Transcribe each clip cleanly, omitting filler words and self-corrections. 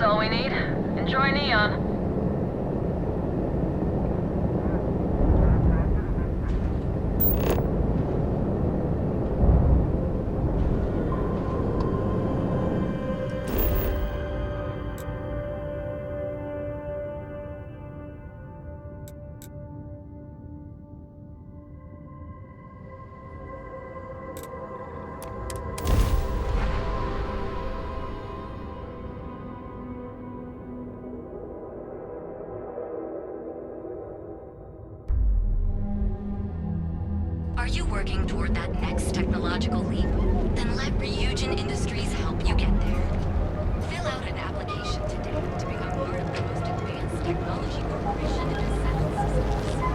all we need. Enjoy Neon. Are you working toward that next technological leap? Then let Ryujin Industries help you get there. Fill out an application today to become part of the most advanced technology corporation in the 7 systems.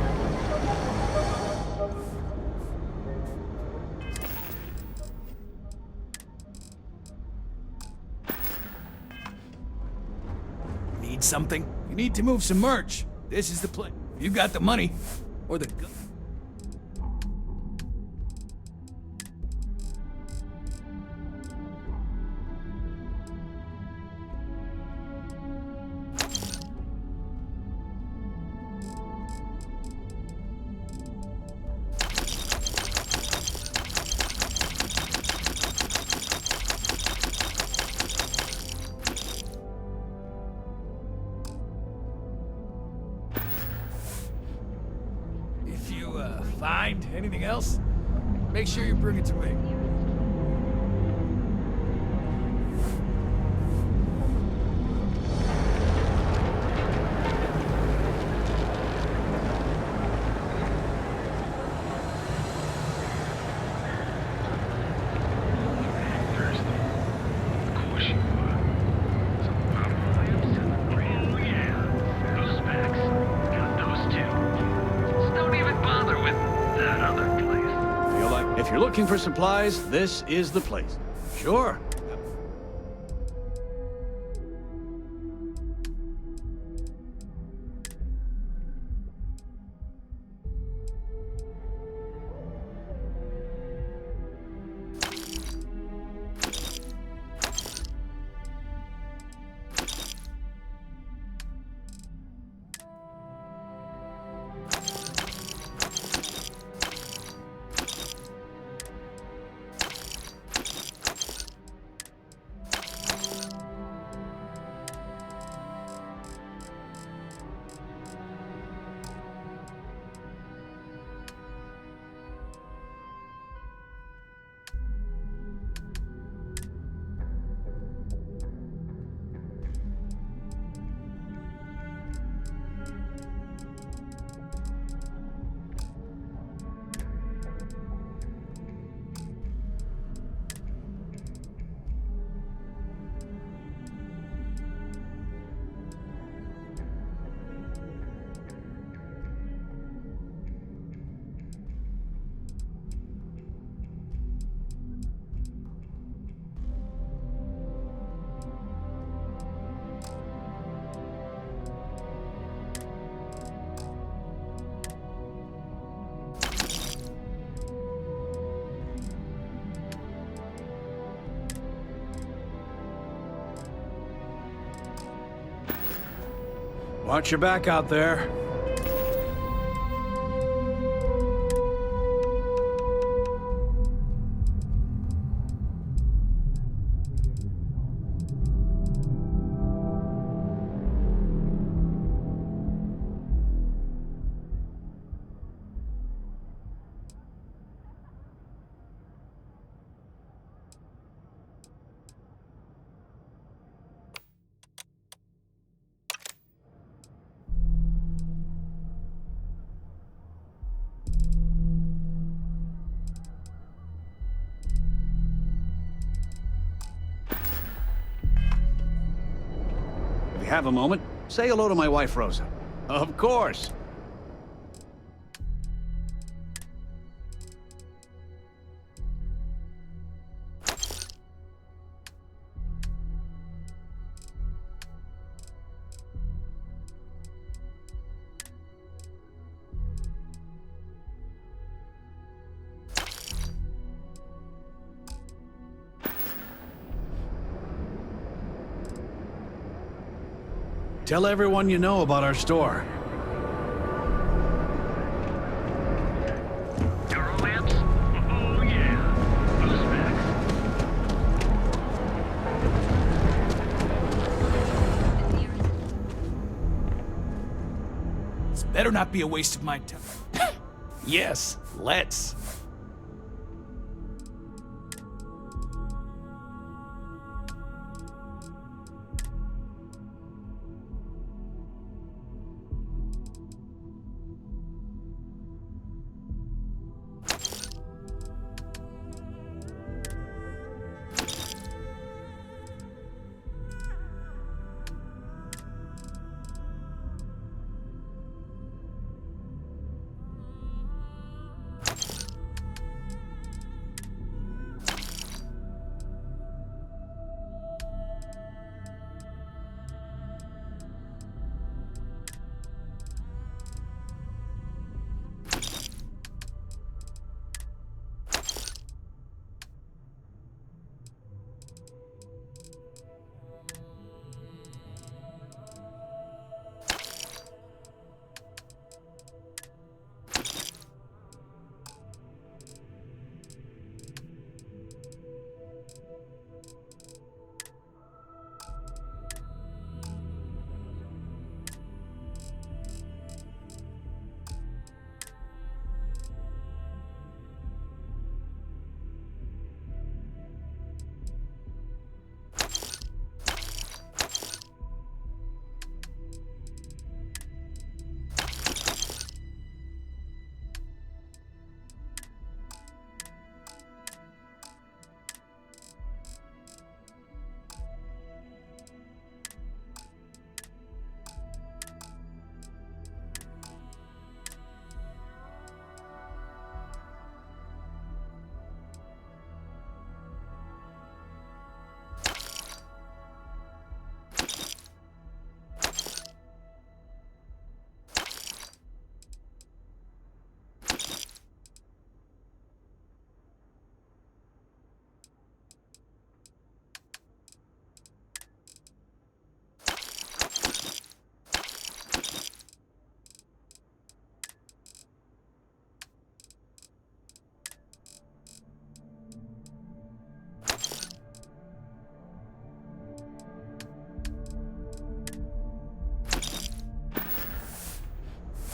Need something? You need to move some merch. This is the place. You got the money. Or the gun. Find anything else? Make sure you bring it to me. If you're looking for supplies, this is the place. Sure. Watch your back out there. If you have a moment, say hello to my wife, Rosa. Of course. Tell everyone you know about our store. Euro lamps? Oh yeah. Those specs. This better not be a waste of my time. Yes, let's.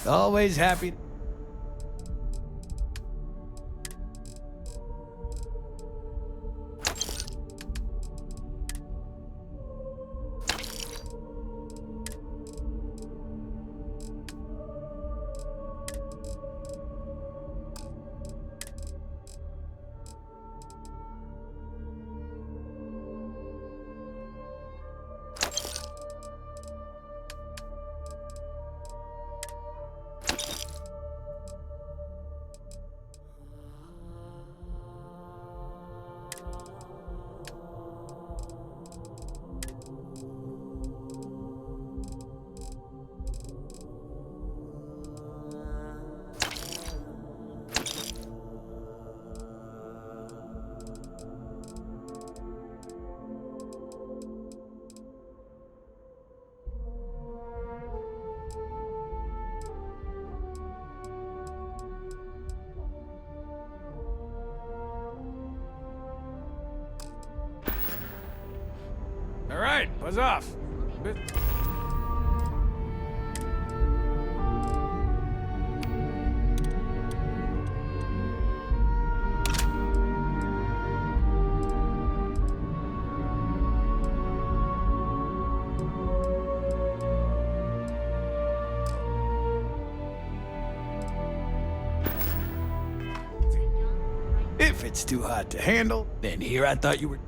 Always happy. All right, buzz off. If it's too hot to handle, then here I thought you were...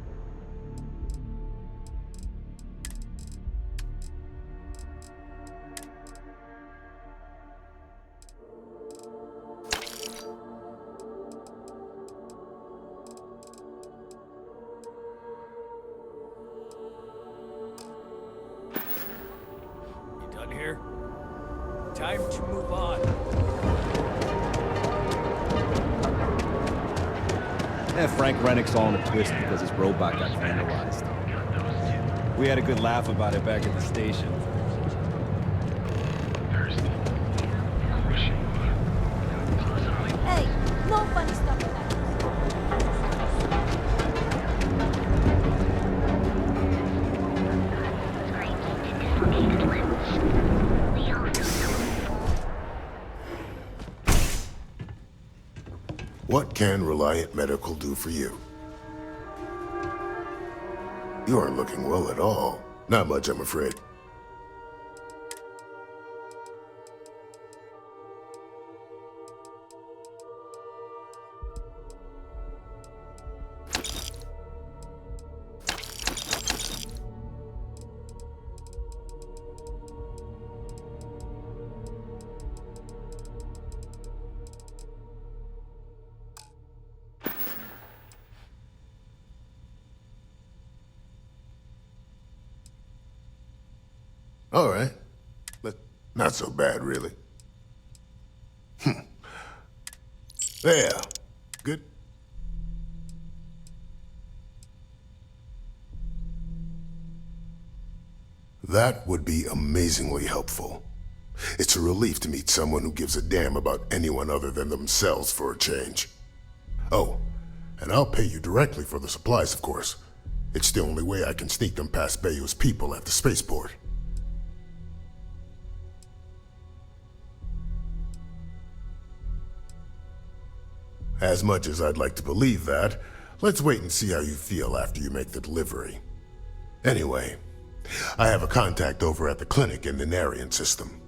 You done here? Time to move on. Yeah, Frank Rennick's all in a twist because his robot got vandalized. We had a good laugh about it back at the station. thirsty. I wish you would. Hey, no funny stuff like that. What can Reliant Medical do for you? You aren't looking well at all. Not much, I'm afraid. All right. But not so bad, really. There. Good. That would be amazingly helpful. It's a relief to meet someone who gives a damn about anyone other than themselves for a change. Oh, and I'll pay you directly for the supplies, of course. It's the only way I can sneak them past Bayou's people at the spaceport. As much as I'd like to believe that, let's wait and see how you feel after you make the delivery. Anyway, I have a contact over at the clinic in the Narian system.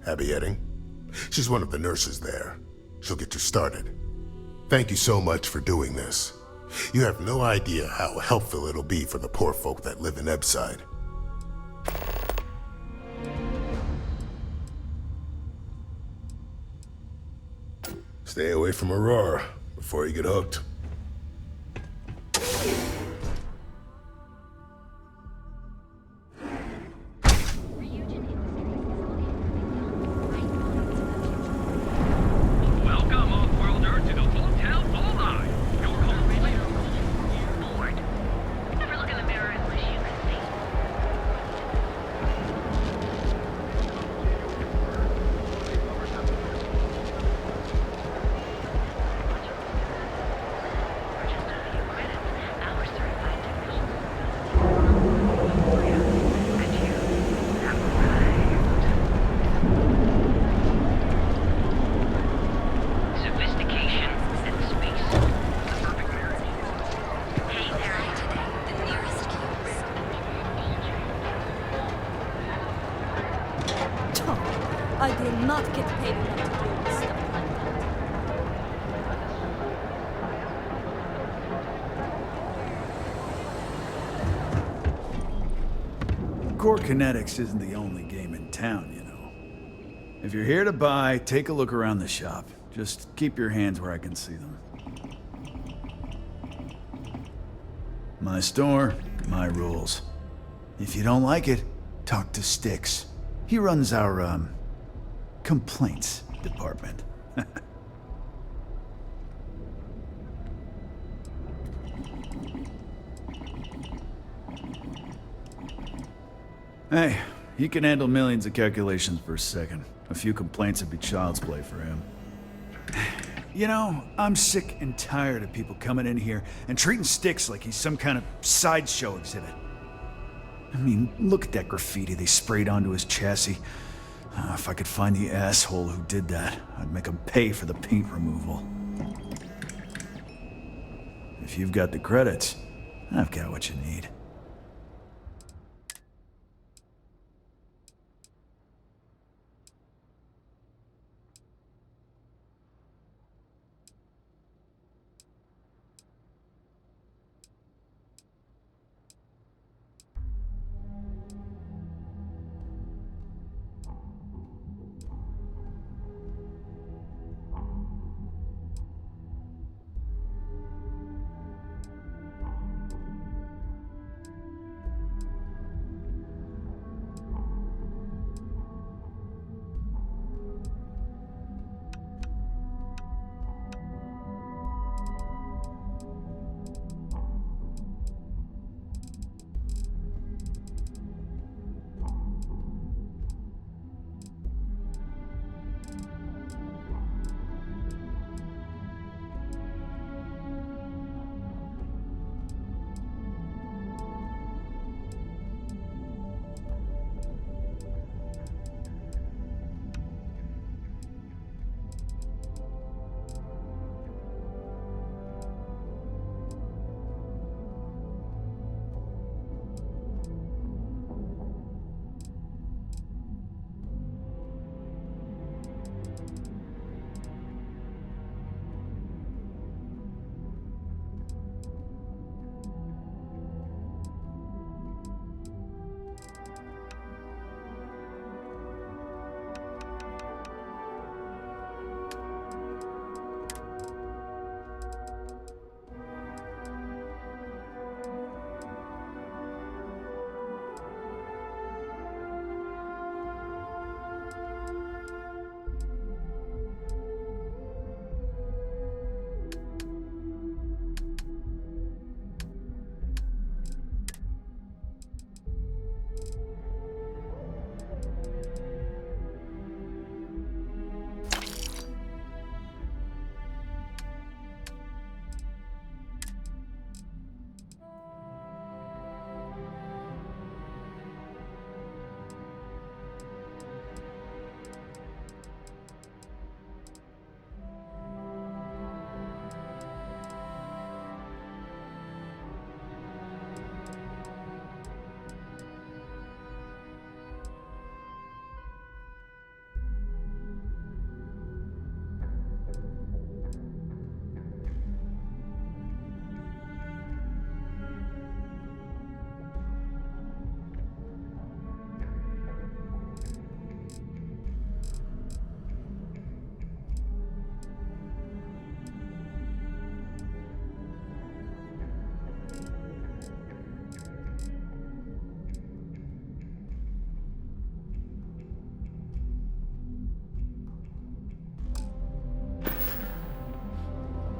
Abby Edding. She's one of the nurses there. She'll get you started. Thank you so much for doing this. You have no idea how helpful it'll be for the poor folk that live in Ebside. Stay away from Aurora before you get hooked. Welcome, off-worlder, to the Hotel Bullseye. Your home is Bored. Never look in the mirror and wish you could see. Just a few credits. Our certified technicians. And you have arrived. Sophistication and space. The perfect marriage. Hey there. The nearest cubes. I did not get paid enough to deal with stuff like that. Core Kinetics isn't the only game in town, you know. If you're here to buy, take a look around the shop. Just keep your hands where I can see them. My store, my rules. If you don't like it, talk to Styx. He runs our, complaints department. Hey, he can handle millions of calculations per second. A few complaints would be child's play for him. You know, I'm sick and tired of people coming in here and treating Styx like he's some kind of sideshow exhibit. I mean, look at that graffiti they sprayed onto his chassis. If I could find the asshole who did that, I'd make him pay for the paint removal. If you've got the credits, I've got what you need.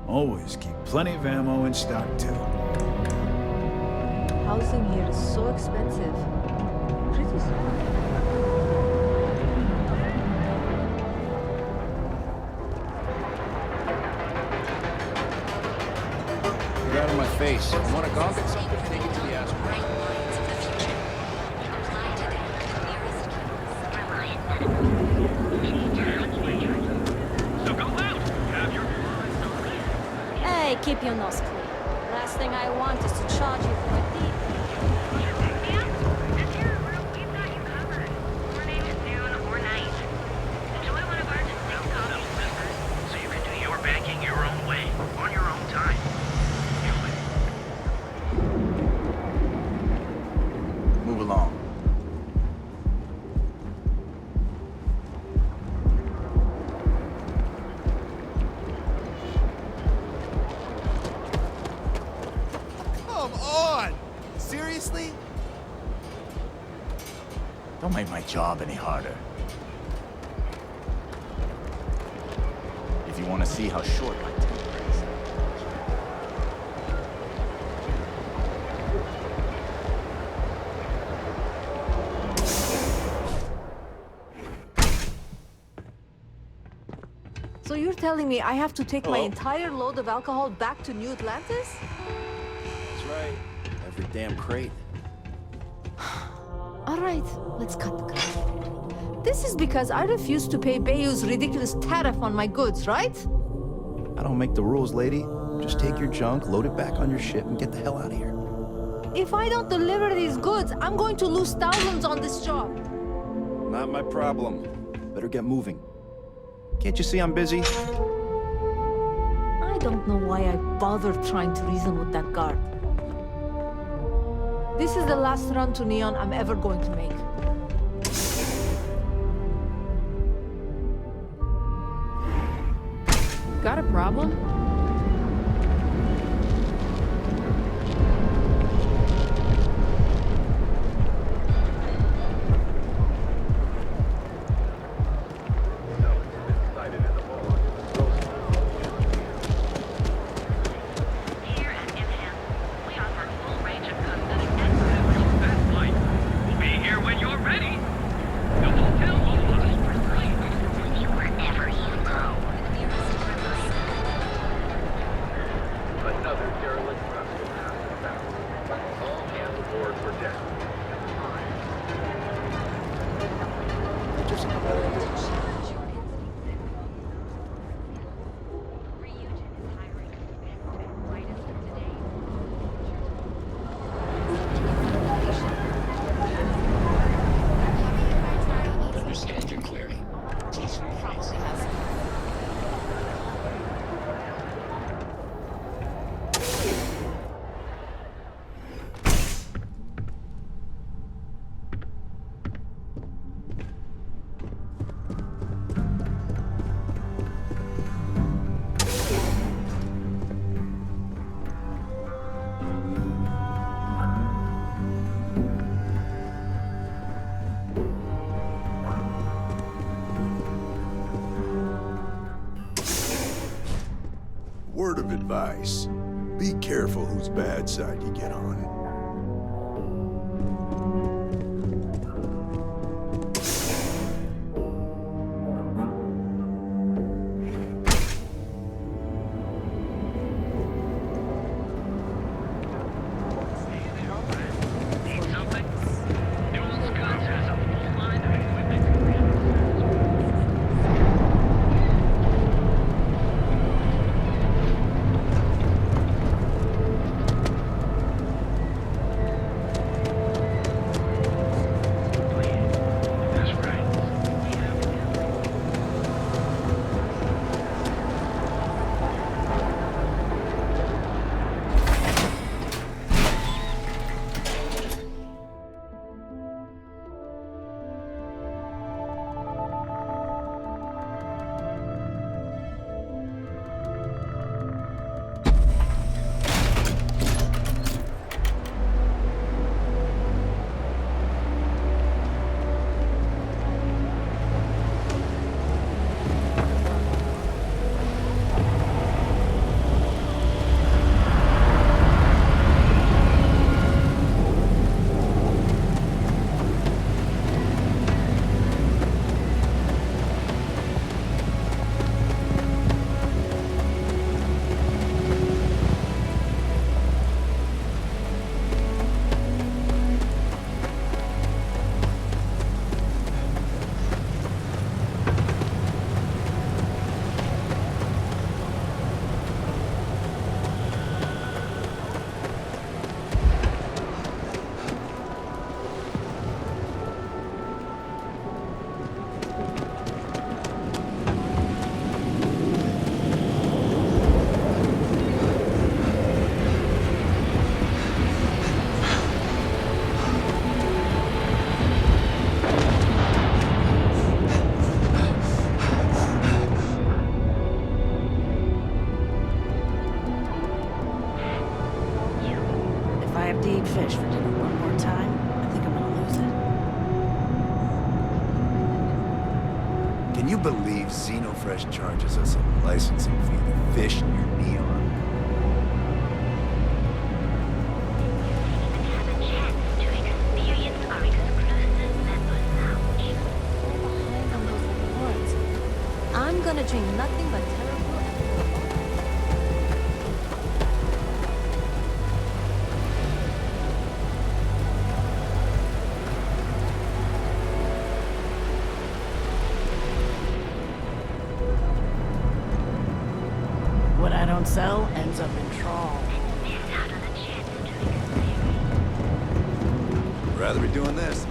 Always keep plenty of ammo in stock, too. Housing here is so expensive. Pretty smart. Get out of my face. I want to go get something. Take it to the asteroid. Bright lines of the future. Apply today at the nearest kiosk. So go out. Have your Hey, keep your nose clean. Last thing I want is to charge you for a deed. Ma'am, this here room, we've got you covered. Morning, noon, or night. Enjoy one of our distinct coffees, members. so you can do your banking your own way, on your own time. Move along. Come on! Seriously? Don't make my job any harder. If you want to see how short my temper is. So you're telling me I have to take my Hello? entire load of alcohol back to New Atlantis? That's right. Every damn crate. All right, let's cut the crap. This is because I refuse to pay Bayou's ridiculous tariff on my goods, right? I don't make the rules, lady. Just take your junk, load it back on your ship, and get the hell out of here. If I don't deliver these goods, I'm going to lose thousands on this job. Not my problem. Better get moving. Can't you see I'm busy? I don't know why I bothered trying to reason with that guard. This is the last run to Neon I'm ever going to make. Got a problem? Here at Enhance, we offer a full range of cosmetic and cosmetics. That's fine. We'll be here when you're ready. The hotel will Wherever you go. Another derelict vessel has been found. All hands aboard for death. Just a better Reunion is hiring the best and brightest of today. Understand you clearly. Please Probably has some. Word of advice. Be careful whose bad side you get on. Need something? Newell's Goods has a full line of equipment. Can you believe Xenofresh charges us a licensing fee to fish near Neon? Have a chance to experience our exclusive members lounge. Behind on those rewards. I'm gonna drink nothing but terrible alcohol. What I don't sell ends up in trawl. Miss out on a chance to experience. I'd rather be doing this.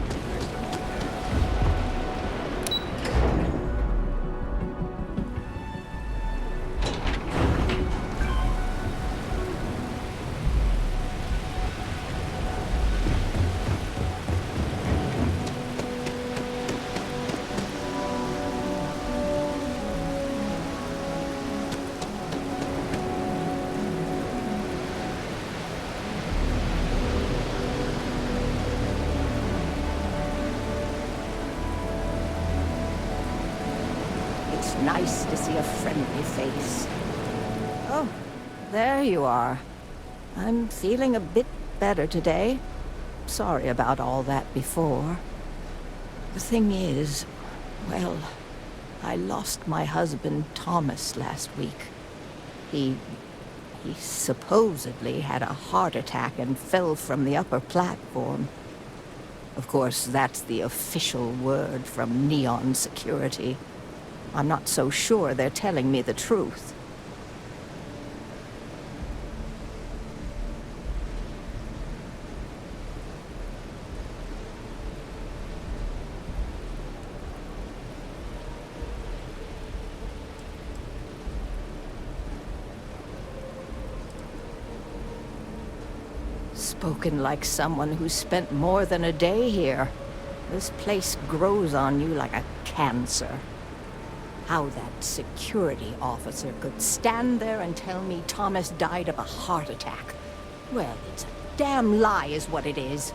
It's nice to see a friendly face. Oh, there you are. I'm feeling a bit better today. Sorry about all that before. The thing is, well, I lost my husband Thomas last week. He supposedly had a heart attack and fell from the upper platform. Of course, that's the official word from Neon Security. I'm not so sure they're telling me the truth. Spoken like someone who spent more than a day here. This place grows on you like a cancer. How that security officer could stand there and tell me Thomas died of a heart attack. Well, it's a damn lie is what it is.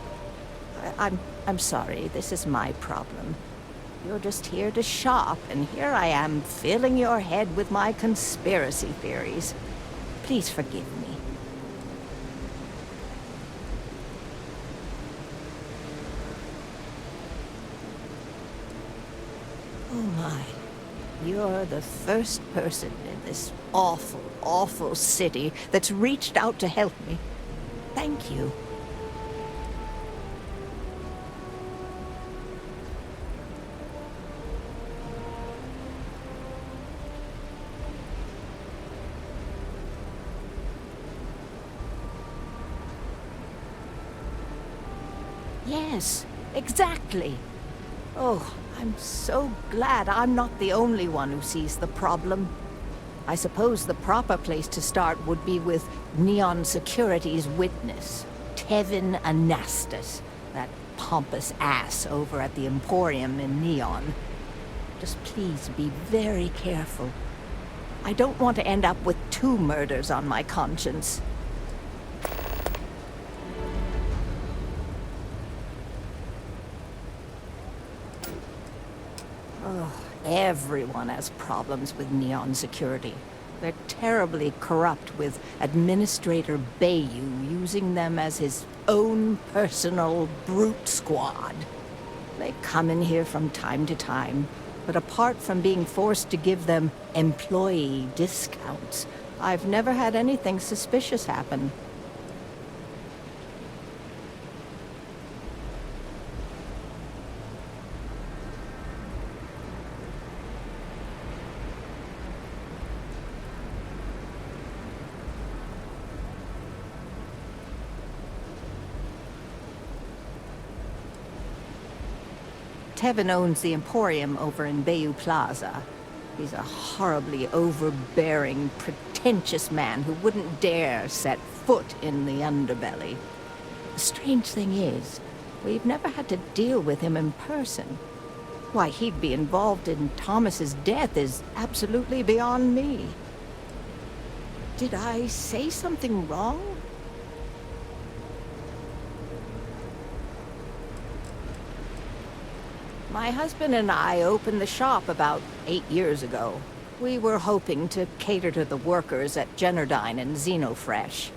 I'm sorry, this is my problem. You're just here to shop, and here I am filling your head with my conspiracy theories. Please forgive me. Oh my. You're the first person in this awful, awful city that's reached out to help me. Thank you. Yes, exactly. Oh, I'm so glad I'm not the only one who sees the problem. I suppose the proper place to start would be with Neon Security's witness, Tevin Anastas, that pompous ass over at the Emporium in Neon. Just please be very careful. I don't want to end up with 2 murders on my conscience. Oh, everyone has problems with Neon Security. They're terribly corrupt, with Administrator Bayou using them as his own personal brute squad. They come in here from time to time, but apart from being forced to give them employee discounts, I've never had anything suspicious happen. Tevin owns the Emporium over in Bayou Plaza. He's a horribly overbearing, pretentious man who wouldn't dare set foot in the underbelly. The strange thing is, we've never had to deal with him in person. Why he'd be involved in Thomas's death is absolutely beyond me. Did I say something wrong? My husband and I opened the shop about 8 years ago. We were hoping to cater to the workers at Generdyne and Xenofresh.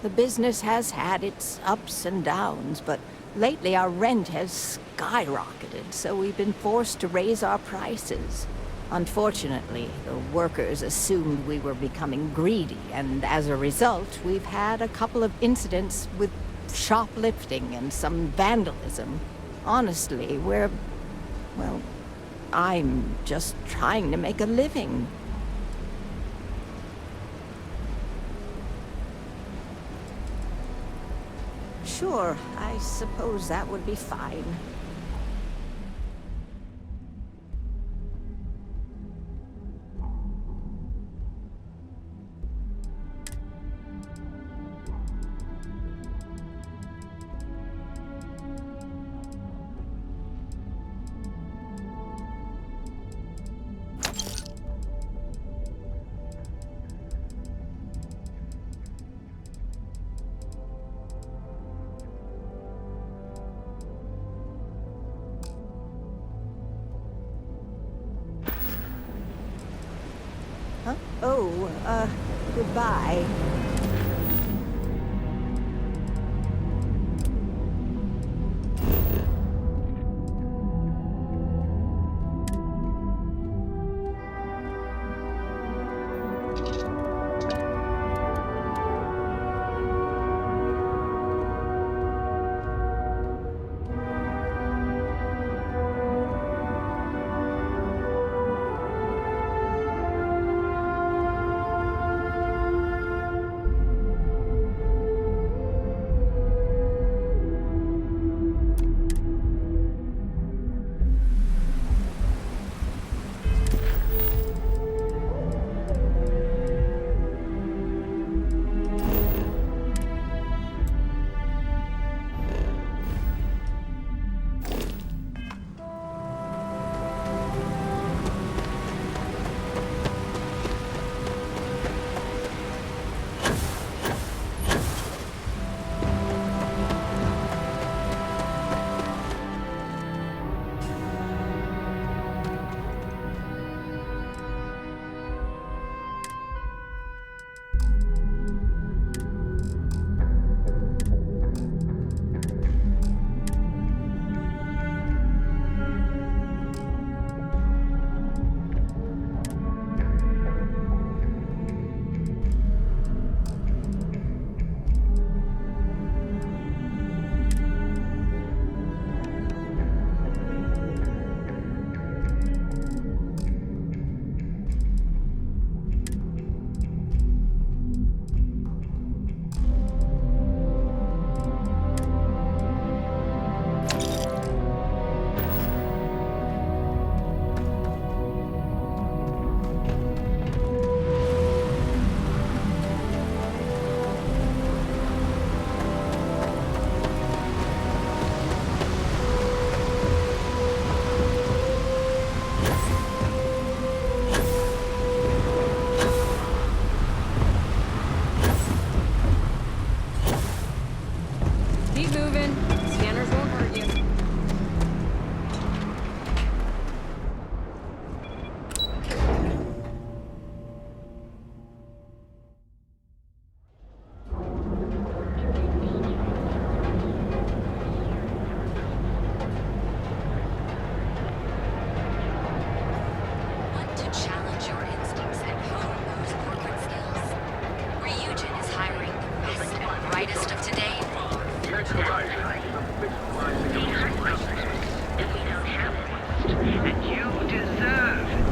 The business has had its ups and downs, but lately our rent has skyrocketed, so we've been forced to raise our prices. Unfortunately, the workers assumed we were becoming greedy, and as a result, we've had a couple of incidents with shoplifting and some vandalism. Honestly, well, I'm just trying to make a living. Sure, I suppose that would be fine. Huh? Oh, goodbye.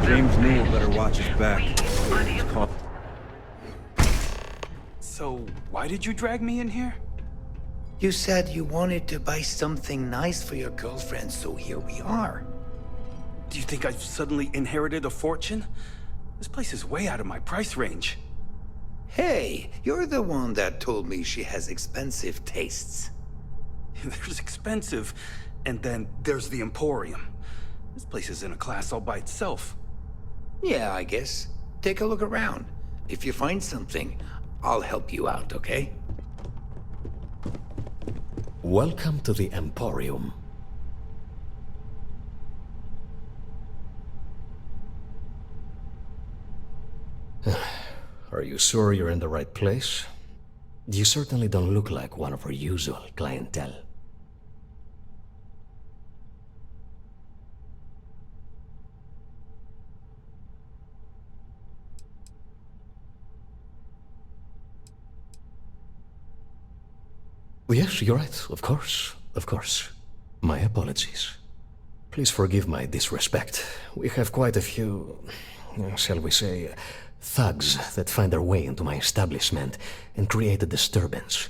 James Newell better watch his back. So, why did you drag me in here? You said you wanted to buy something nice for your girlfriend, so here we are. Do you think I've suddenly inherited a fortune? This place is way out of my price range. Hey, you're the one that told me she has expensive tastes. There's expensive, and then there's the Emporium. This place is in a class all by itself. Yeah, I guess. Take a look around. If you find something, I'll help you out, okay? Welcome to the Emporium. Are you sure you're in the right place? You certainly don't look like one of our usual clientele. Yes, you're right. Of course. Of course. My apologies. Please forgive my disrespect. We have quite a few, shall we say, thugs that find their way into my establishment and create a disturbance.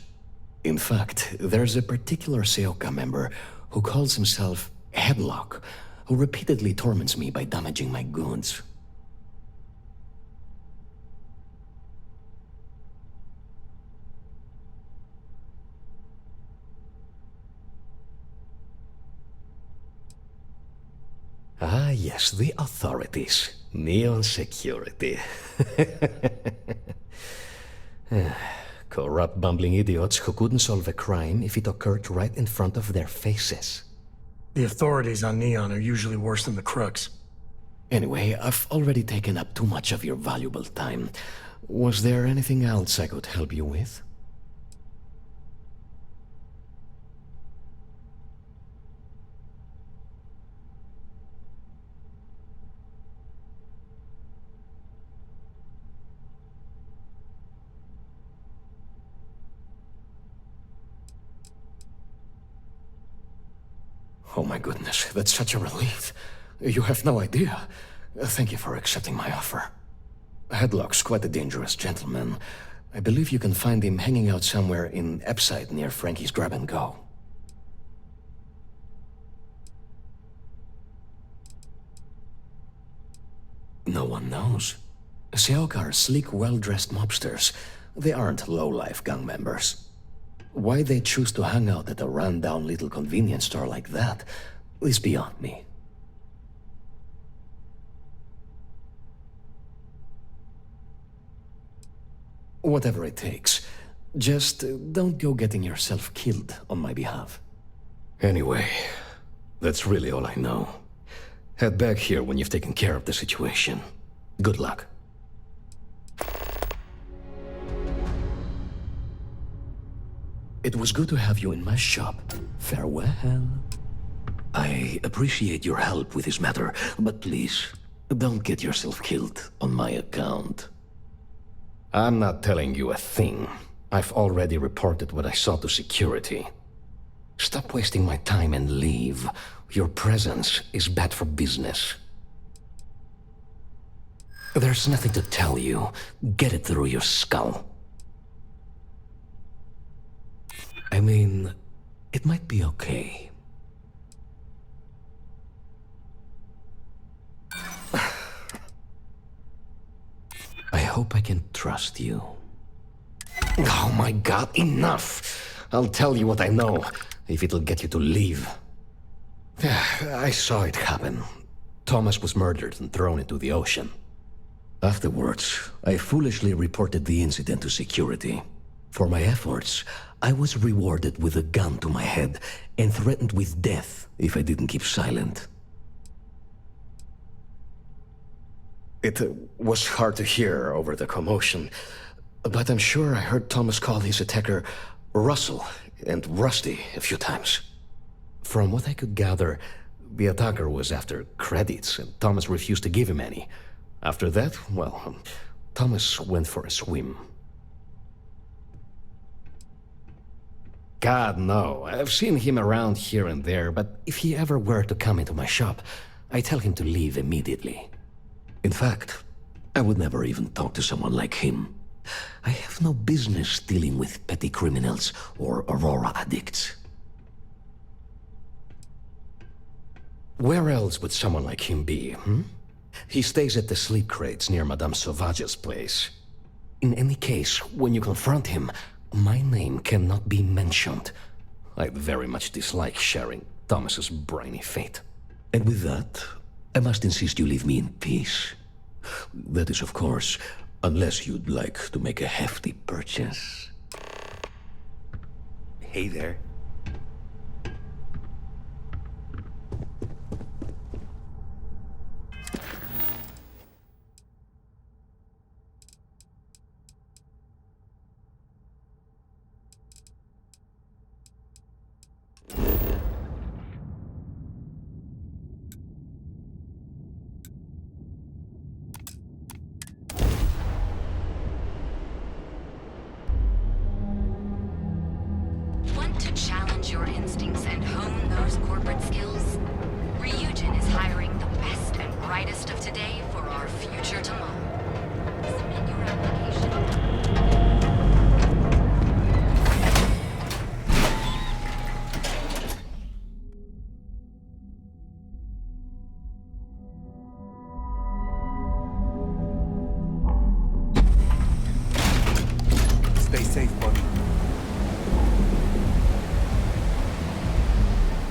In fact, there's a particular Seoka member who calls himself Headlock, who repeatedly torments me by damaging my goods. Ah, yes, the authorities. Neon security. Corrupt, bumbling idiots who couldn't solve a crime if it occurred right in front of their faces. The authorities on Neon are usually worse than the crooks. Anyway, I've already taken up too much of your valuable time. Was there anything else I could help you with? Oh my goodness, that's such a relief. You have no idea. Thank you for accepting my offer. Headlock's quite a dangerous gentleman. I believe you can find him hanging out somewhere in Epside near Frankie's Grab and Go. No one knows. Seoka are sleek, well-dressed mobsters. They aren't low-life gang members. Why they choose to hang out at a run-down little convenience store like that is beyond me. Whatever it takes. Just don't go getting yourself killed on my behalf. Anyway, that's really all I know. Head back here when you've taken care of the situation. Good luck. It was good to have you in my shop. Farewell. I appreciate your help with this matter, but please, don't get yourself killed on my account. I'm not telling you a thing. I've already reported what I saw to security. Stop wasting my time and leave. Your presence is bad for business. There's nothing to tell you. Get it through your skull. I mean, it might be okay. I hope I can trust you. Oh my god, enough! I'll tell you what I know, if it'll get you to leave. I saw it happen. Thomas was murdered and thrown into the ocean. Afterwards, I foolishly reported the incident to security. For my efforts, I was rewarded with a gun to my head and threatened with death if I didn't keep silent. It was hard to hear over the commotion, but I'm sure I heard Thomas call his attacker Russell and Rusty a few times. From what I could gather, the attacker was after credits and Thomas refused to give him any. After that, well, Thomas went for a swim. God, no. I've seen him around here and there, but if he ever were to come into my shop, I tell him to leave immediately. In fact, I would never even talk to someone like him. I have no business dealing with petty criminals or Aurora addicts. Where else would someone like him be, He stays at the sleep crates near Madame Sauvage's place. In any case, when you confront him, my name cannot be mentioned. I'd very much dislike sharing Thomas's briny fate. And with that, I must insist you leave me in peace. That is, of course, unless you'd like to make a hefty purchase. Hey there. Nianor's corporate skills? Ryujin is hiring the best and brightest of today for our future tomorrow. Submit your application. Stay safe, buddy.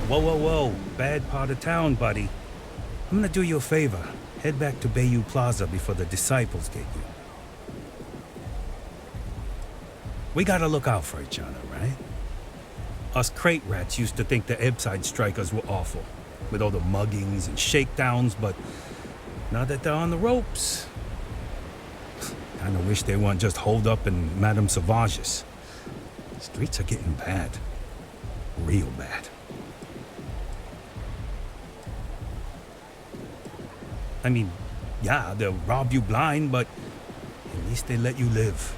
Whoa, whoa, whoa. Bad part of town, buddy. I'm gonna do you a favor. Head back to Bayou Plaza before the disciples get you. We gotta look out for each other, right? Us crate rats used to think the Ebbside strikers were awful, with all the muggings and shakedowns, but now that they're on the ropes, kinda wish they weren't just holed up in Madame Sauvage's. Streets are getting bad. Real bad. I mean, yeah, they'll rob you blind, but at least they let you live.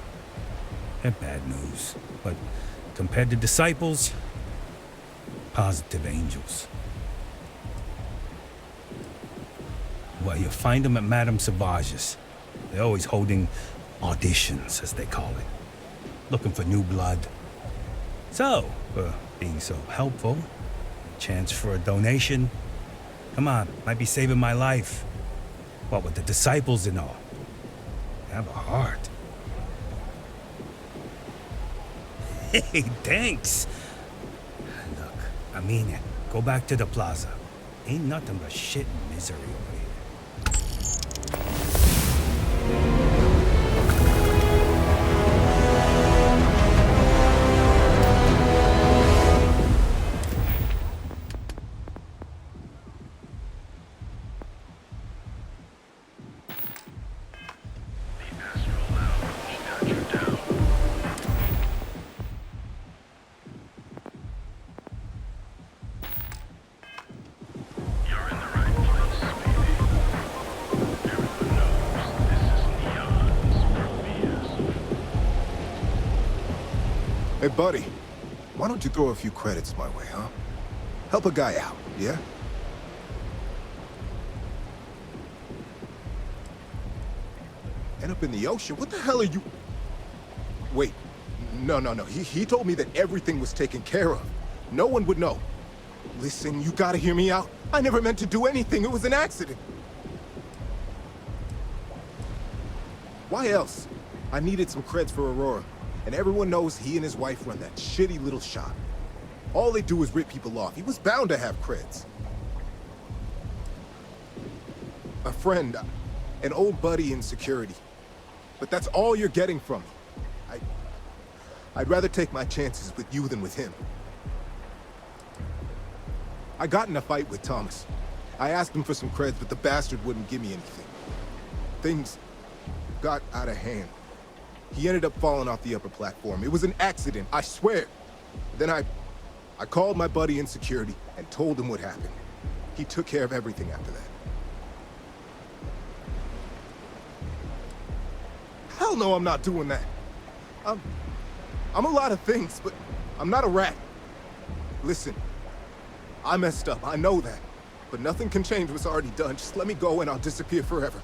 They're bad news, but compared to disciples, positive angels. Well, you find them at Madame Sauvage's. They're always holding auditions, as they call it. Looking for new blood. So, for being so helpful, chance for a donation. Come on, might be saving my life. What with the disciples and all. Have a heart. Hey, thanks. Look, I mean it. Go back to the plaza. Ain't nothing but shit and misery over here. Hey, buddy, why don't you throw a few credits my way, huh? Help a guy out, yeah? End up in the ocean? What the hell are you... Wait, no. He told me that everything was taken care of. No one would know. Listen, you gotta hear me out. I never meant to do anything. It was an accident. Why else? I needed some creds for Aurora. And everyone knows he and his wife run that shitty little shop. All they do is rip people off. He was bound to have creds. A friend, an old buddy in security. But that's all you're getting from me. I'd rather take my chances with you than with him. I got in a fight with Thomas. I asked him for some creds, but the bastard wouldn't give me anything. Things got out of hand. He ended up falling off the upper platform. It was an accident, I swear. Then I called my buddy in security and told him what happened. He took care of everything after that. Hell no, I'm not doing that. I'm a lot of things, but I'm not a rat. Listen, I messed up, I know that. But nothing can change what's already done. Just let me go and I'll disappear forever.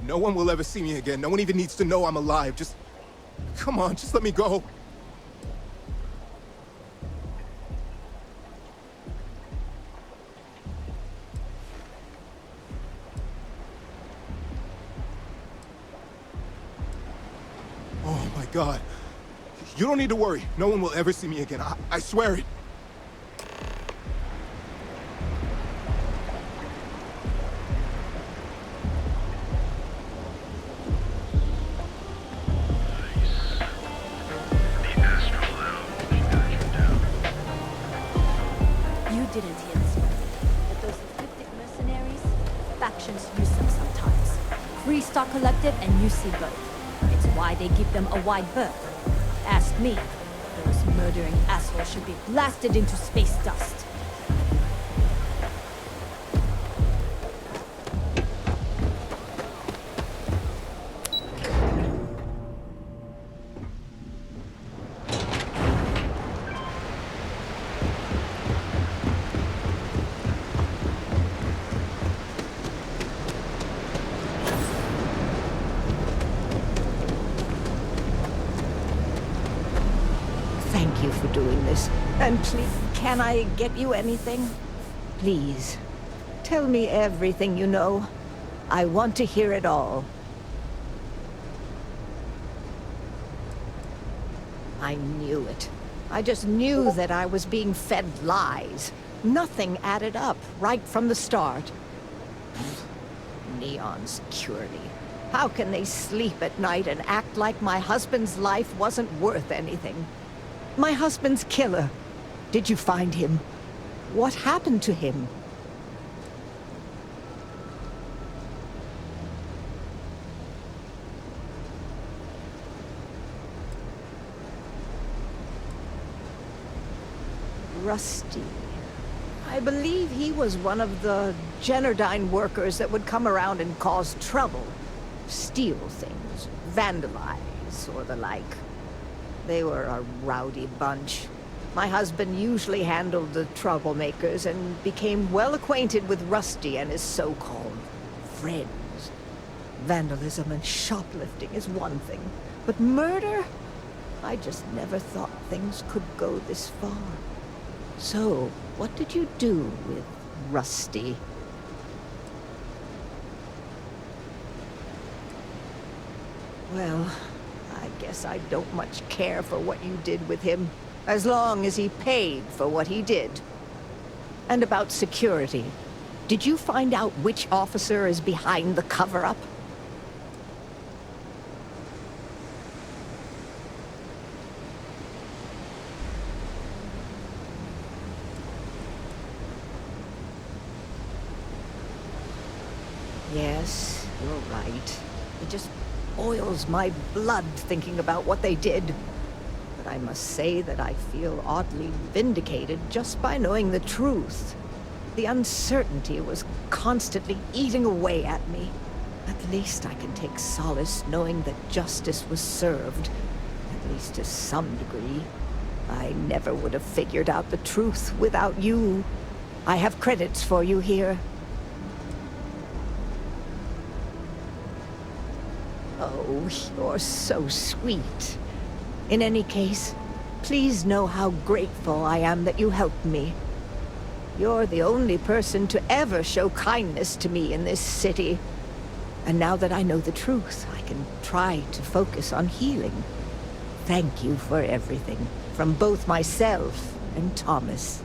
No one will ever see me again. No one even needs to know I'm alive. Just... come on, just let me go. Oh my God. You don't need to worry. No one will ever see me again. I swear it. Didn't hear this one. But those ecliptic mercenaries, factions use them sometimes. Free Star Collective and UC both. It's why they give them a wide berth. Ask me, those murdering assholes should be blasted into space dust. for doing this. And please, can I get you anything? Please, tell me everything you know. I want to hear it all. I knew it. I just knew that I was being fed lies. Nothing added up right from the start. Neon security. How can they sleep at night and act like my husband's life wasn't worth anything? My husband's killer. Did you find him? What happened to him? Rusty. I believe he was one of the Generdyne workers that would come around and cause trouble. Steal things, vandalize, or the like. They were a rowdy bunch. My husband usually handled the troublemakers and became well acquainted with Rusty and his so-called friends. Vandalism and shoplifting is one thing, but murder? I just never thought things could go this far. So, what did you do with Rusty? Well, I guess I don't much care for what you did with him, as long as he paid for what he did. And about security. Did you find out which officer is behind the cover-up? Yes, you're right. It just boils my blood thinking about what they did. But I must say that I feel oddly vindicated just by knowing the truth. The uncertainty was constantly eating away at me. At least I can take solace knowing that justice was served, at least to some degree. I never would have figured out the truth without you. I have credits for you here. Oh, you're so sweet. In any case, please know how grateful I am that you helped me. You're the only person to ever show kindness to me in this city. And now that I know the truth, I can try to focus on healing. Thank you for everything, from both myself and Thomas.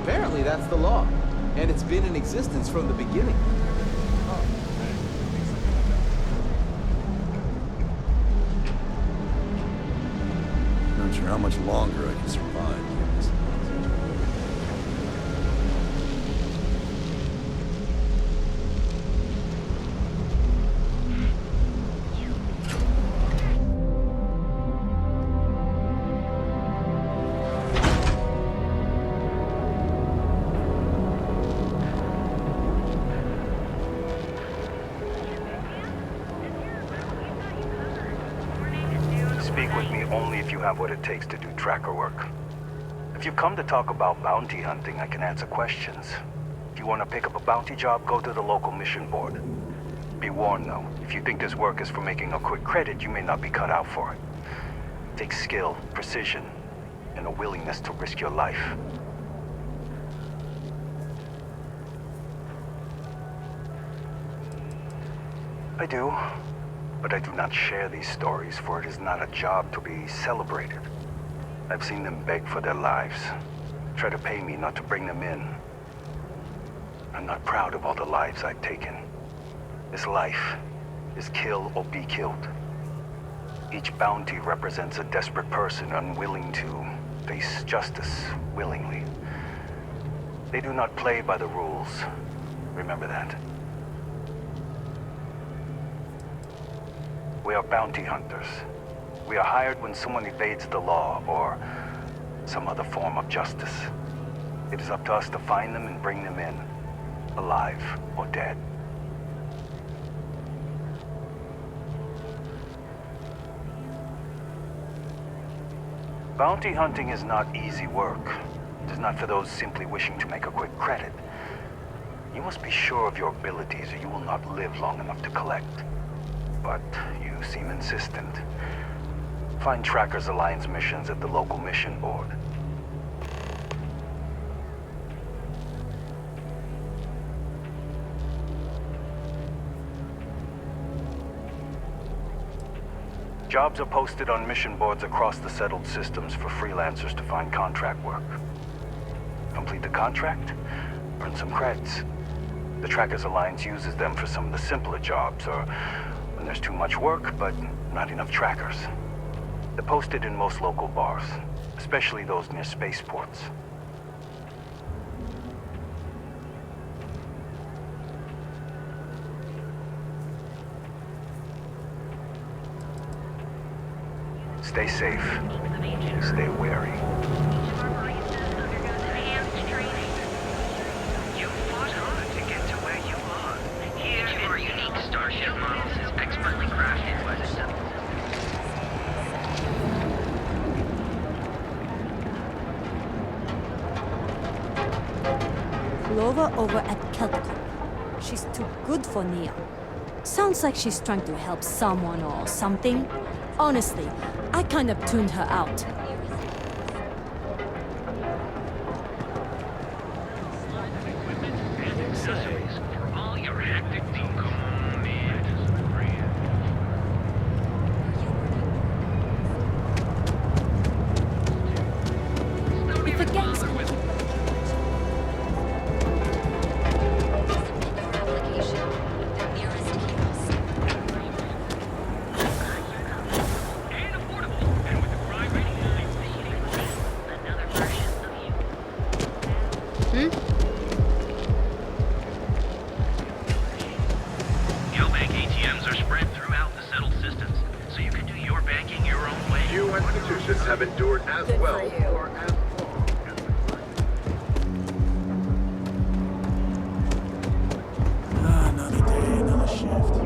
Apparently that's the law, and it's been in existence from the beginning. Not sure how much longer I can survive here. speak with me only if you have what it takes to do tracker work. If you've come to talk about bounty hunting, I can answer questions. If you want to pick up a bounty job, go to the local mission board. Be warned though, if you think this work is for making a quick credit, you may not be cut out for it. It takes skill, precision, and a willingness to risk your life. I do, but I do not share these stories, for it is not a job to be celebrated. I've seen them beg for their lives, try to pay me not to bring them in. I'm not proud of all the lives I've taken. This life is kill or be killed. Each bounty represents a desperate person unwilling to face justice willingly. They do not play by the rules. Remember that. We are bounty hunters. We are hired when someone evades the law or some other form of justice. It is up to us to find them and bring them in, alive or dead. Bounty hunting is not easy work. It is not for those simply wishing to make a quick credit. You must be sure of your abilities or you will not live long enough to collect. But you seem insistent. Find Trackers Alliance missions at the local mission board. Jobs are posted on mission boards across the settled systems for freelancers to find contract work. Complete the contract, earn some creds. The Trackers Alliance uses them for some of the simpler jobs, or when there's too much work, but not enough trackers. They're posted in most local bars, especially those near spaceports. Stay safe. Stay wary. You fought hard to get to where you are. Each of our unique starship models is expertly crafted by the settlers. Clover over at Kelpcom. She's too good for Neon. Sounds like she's trying to help someone or something. Honestly, I kind of tuned her out. Accessories for all your hectic If a gangster Neobank ATMs are spread throughout the settled systems, so you can do your banking your own way. Few institutions have endured as well or as Another day, another shift.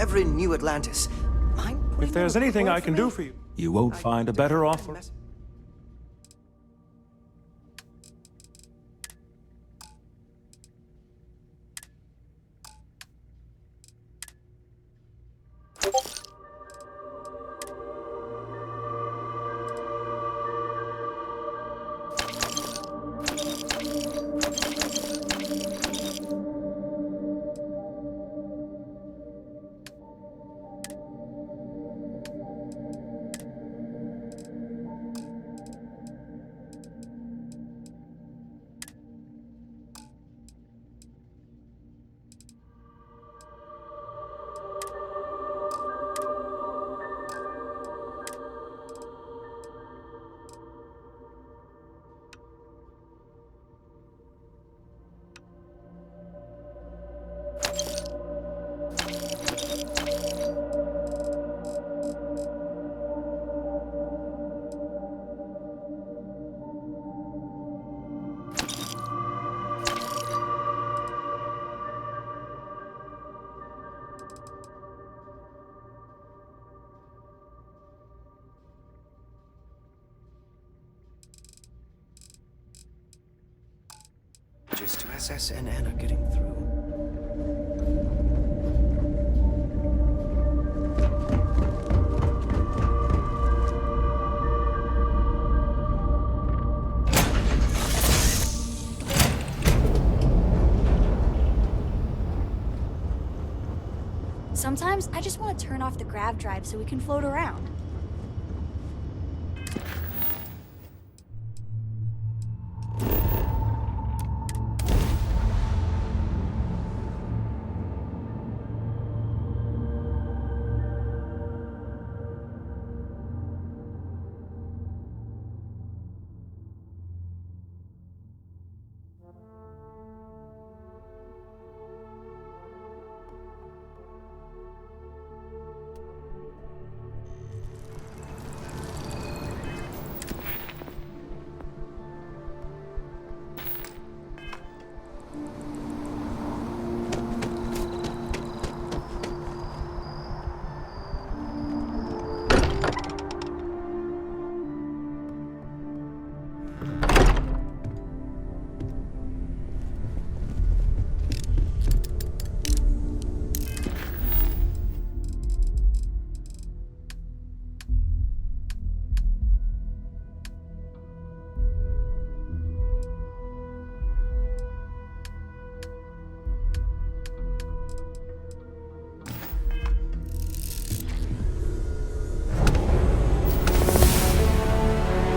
every new Atlantis. If there's anything I can do for you, you won't find a better offer. Just to SS and Anna getting through. Sometimes I just want to turn off the grav drive so we can float around.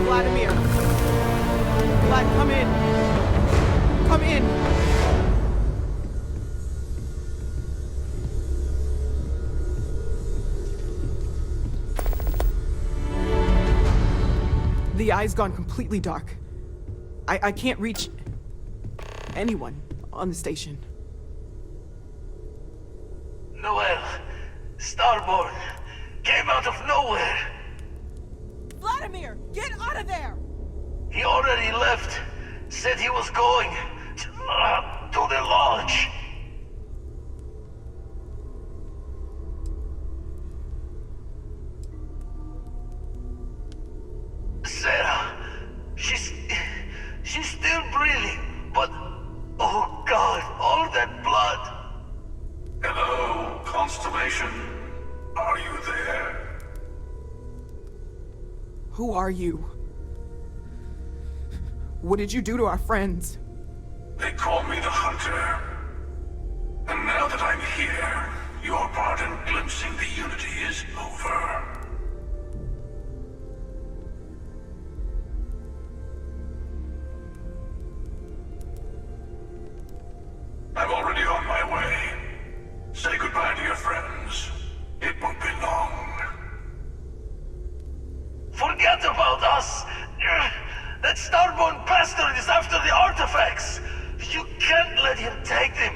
Vladimir! Vlad, come in! Come in! The eye's gone completely dark. I can't reach anyone on the station. Noel, Starborn, came out of nowhere. Vladimir, get out of there! He already left. Said he was going to the lodge. Sarah, she's still breathing, but oh God, all that blood. Hello, Constellation. Are you there? Who are you? What did you do to our friends? They call me the Hunter. And now that I'm here, your part in glimpsing the Unity is over. I'm already on my way. Say goodbye to your friends. It won't be long. Forget about us! That Starborn bastard is after the artifacts! You can't let him take them!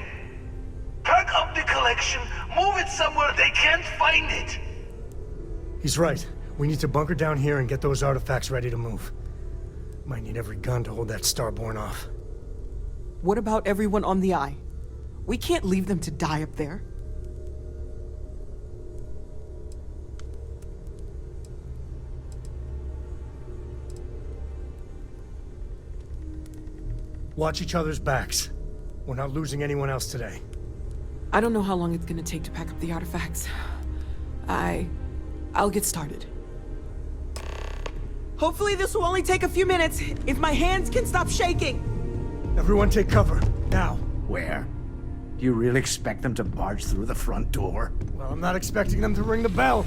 Pack up the collection, move it somewhere they can't find it! He's right. We need to bunker down here and get those artifacts ready to move. Might need every gun to hold that Starborn off. What about everyone on the Eye? We can't leave them to die up there. Watch each other's backs. We're not losing anyone else today. I don't know how long it's gonna take to pack up the artifacts. I'll get started. Hopefully this will only take a few minutes, if my hands can stop shaking. Everyone take cover, now. Where? Do you really expect them to barge through the front door? Well, I'm not expecting them to ring the bell.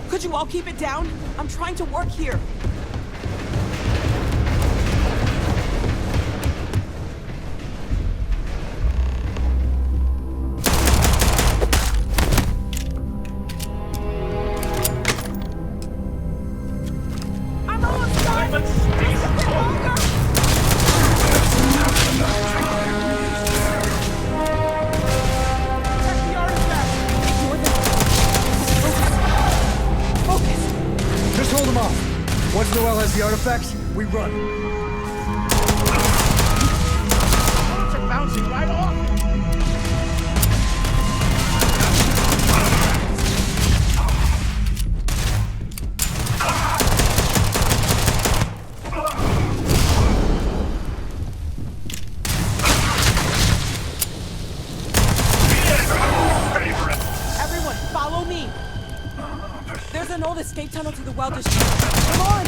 Could you all keep it down? I'm trying to work here. Just hold them off. Once Noel has the artifacts, we run. Bullets are bouncing right off! Everyone, follow me. There's an old escape tunnel to the well district. Come on!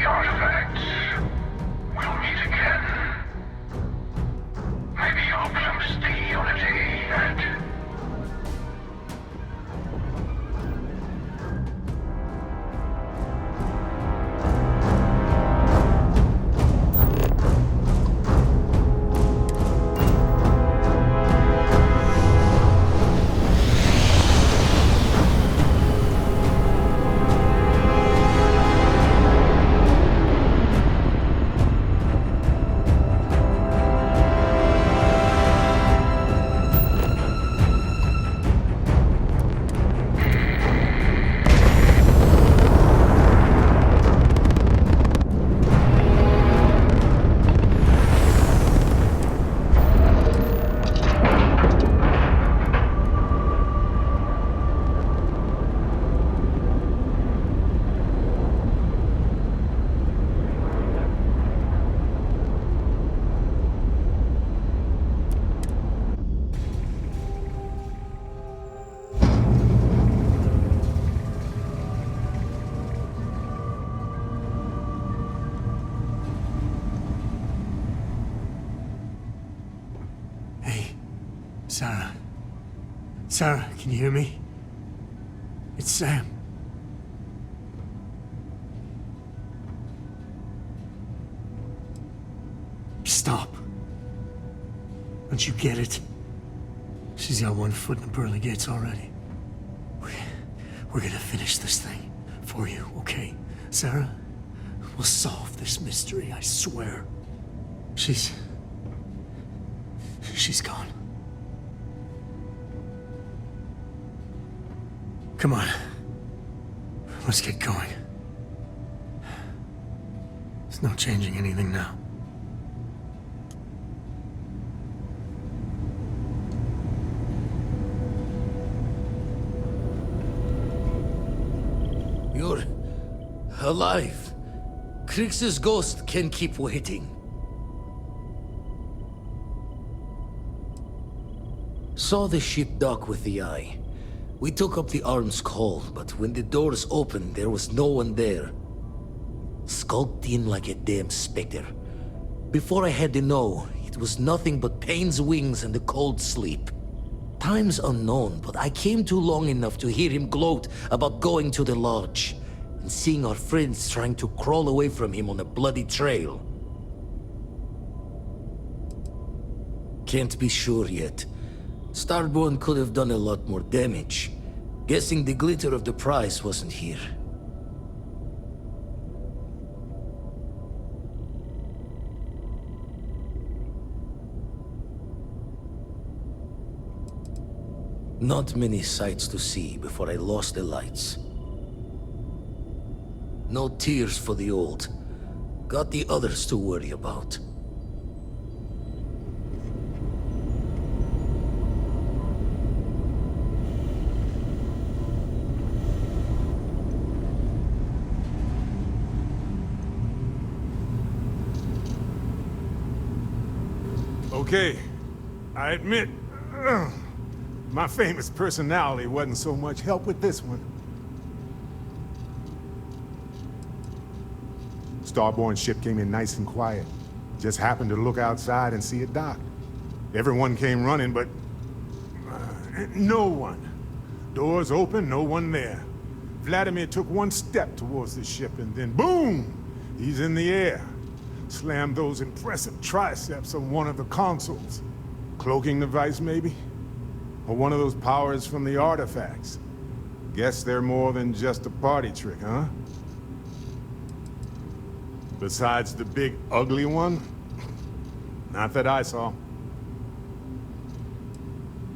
the artifacts, we'll meet again. Maybe you'll glimpse the unity and... Sarah. Sarah, can you hear me? It's Sam. Stop. Don't you get it? She's got one foot in the pearly gates already. We're gonna finish this thing for you, okay? Sarah? We'll solve this mystery, I swear. She's gone. Come on. Let's get going. There's no changing anything now. You're alive. Krix's ghost can keep waiting. Saw the ship dock with the eye. We took up the arm's call, but when the doors opened, there was no one there. Skulked in like a damn specter. Before I had to know, it was nothing but pain's wings and a cold sleep. Time's unknown, but I came too long enough to hear him gloat about going to the lodge, and seeing our friends trying to crawl away from him on a bloody trail. Can't be sure yet. Starborn could have done a lot more damage. Guessing the glitter of the prize wasn't here. Not many sights to see before I lost the lights. No tears for the old. Got the others to worry about. Okay, I admit, my famous personality wasn't so much help with this one. Starborn's ship came in nice and quiet. Just happened to look outside and see it docked. Everyone came running, but no one. Doors open, no one there. Vladimir took one step towards the ship and then boom! He's in the air. Slammed those impressive triceps on one of the consoles. Cloaking device, maybe? Or one of those powers from the artifacts. Guess they're more than just a party trick, huh? Besides the big, ugly one? Not that I saw.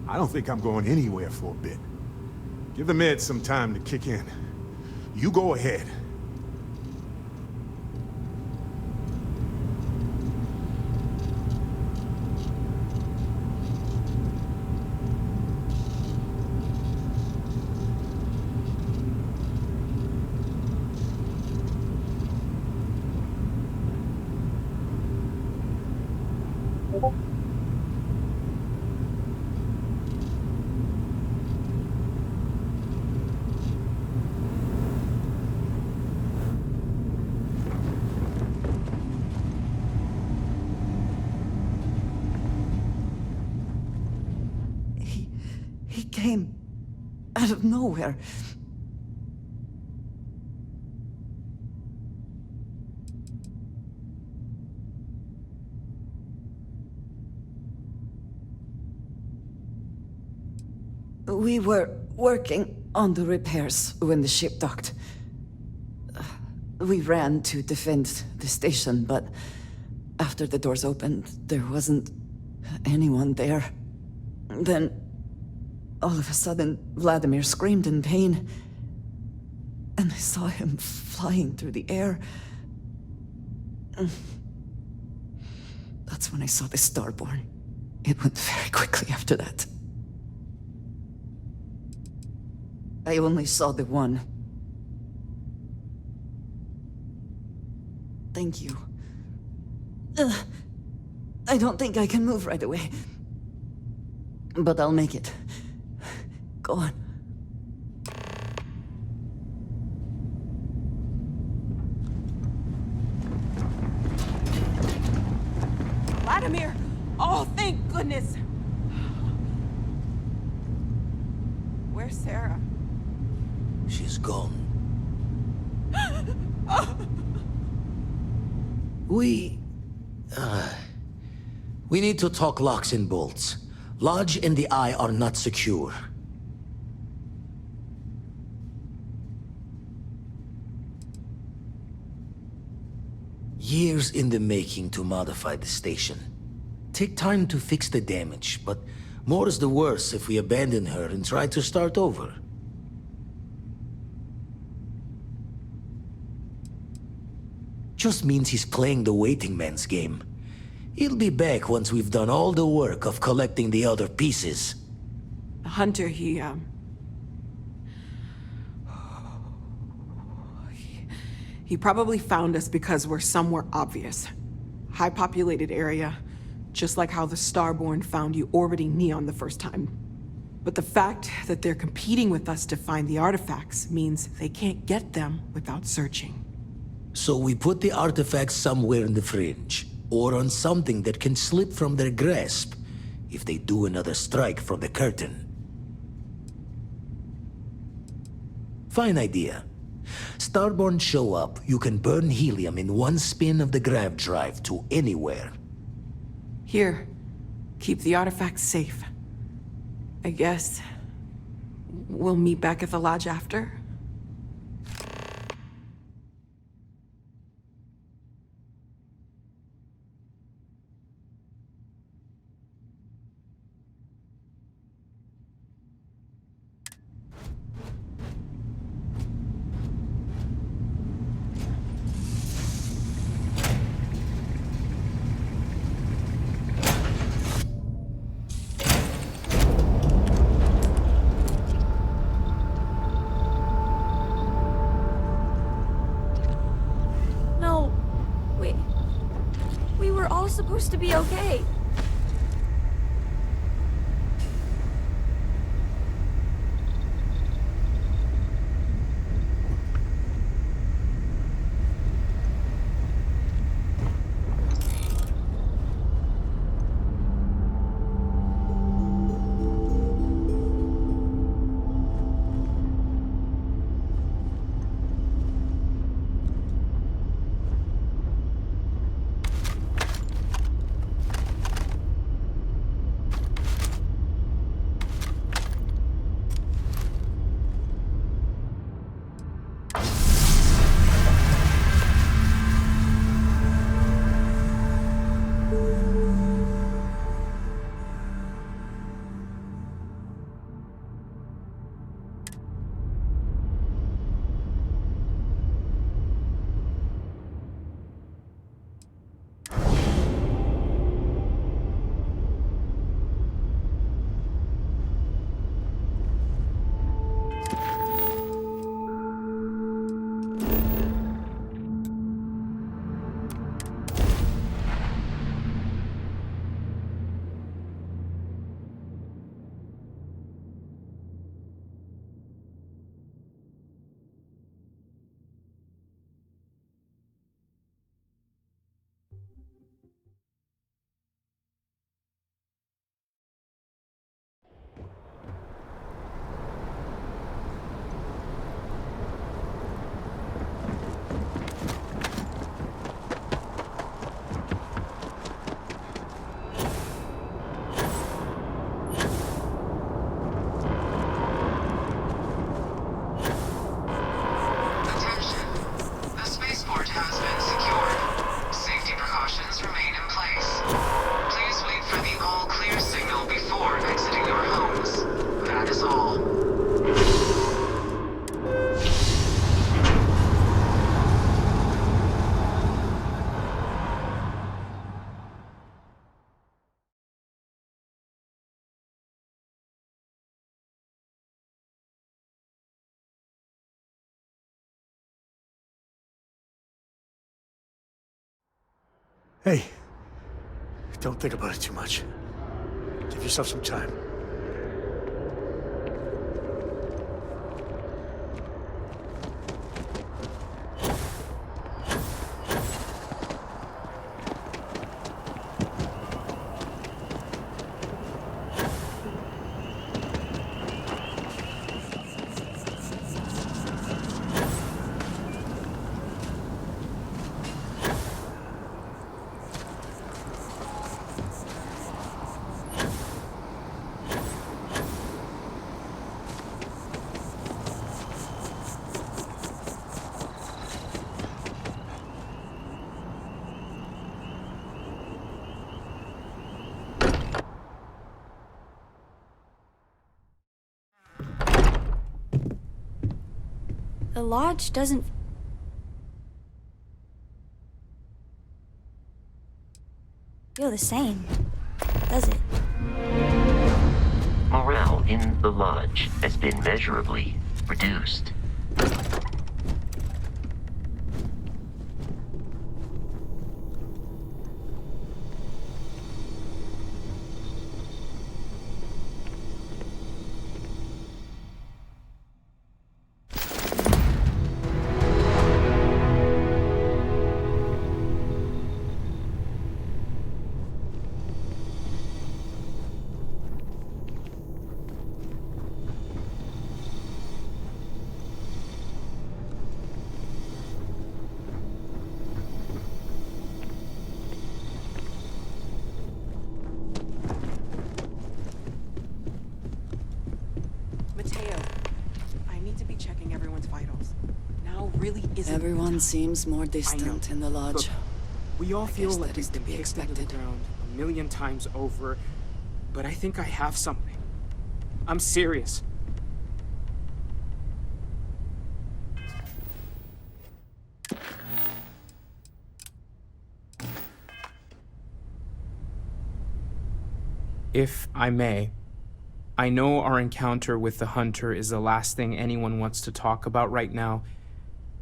I don't think I'm going anywhere for a bit. Give the meds some time to kick in. You go ahead. came out of nowhere. We were working on the repairs when the ship docked. We ran to defend the station, but after the doors opened, there wasn't anyone there. Then, all of a sudden, Vladimir screamed in pain, and I saw him flying through the air. That's when I saw the Starborn. It went very quickly after that. I only saw the one. Thank you. I don't think I can move right away. But I'll make it. Go on. Vladimir! Oh, thank goodness! Where's Sarah? She's gone. We need to talk locks and bolts. Lodge and the Eye are not secure. Years in the making to modify the station. Take time to fix the damage, but more is the worse if we abandon her and try to start over. Just means he's playing the waiting man's game. He'll be back once we've done all the work of collecting the other pieces. Hunter, he probably found us because we're somewhere obvious. High-populated area, just like how the Starborn found you orbiting Neon the first time. But the fact that they're competing with us to find the artifacts means they can't get them without searching. So we put the artifacts somewhere in the fringe, or on something that can slip from their grasp if they do another strike from the curtain. Fine idea. Starborn show up, you can burn helium in one spin of the grav drive to anywhere. Here, keep the artifacts safe. I guess we'll meet back at the lodge after? Supposed to be okay. Hey, don't think about it too much. Give yourself some time. The lodge doesn't feel the same, does it? Morale in the lodge has been measurably reduced. Mateo, I need to be checking everyone's vitals. Now really isn't. Everyone seems more distant in the lodge. Look, we all feel guess like that we've is to been be kicked into the expected. ground a million times over, but I think I have something. I'm serious. If I may, I know our encounter with the hunter is the last thing anyone wants to talk about right now,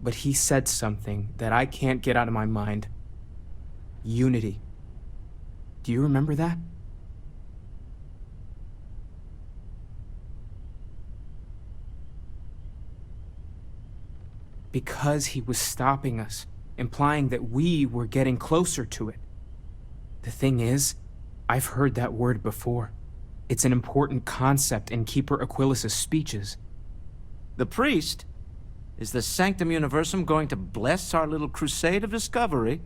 but he said something that I can't get out of my mind. Unity. Do you remember that? Because he was stopping us, implying that we were getting closer to it. The thing is, I've heard that word before. It's an important concept in Keeper Aquilas's speeches. The priest? Is the Sanctum Universum going to bless our little crusade of discovery?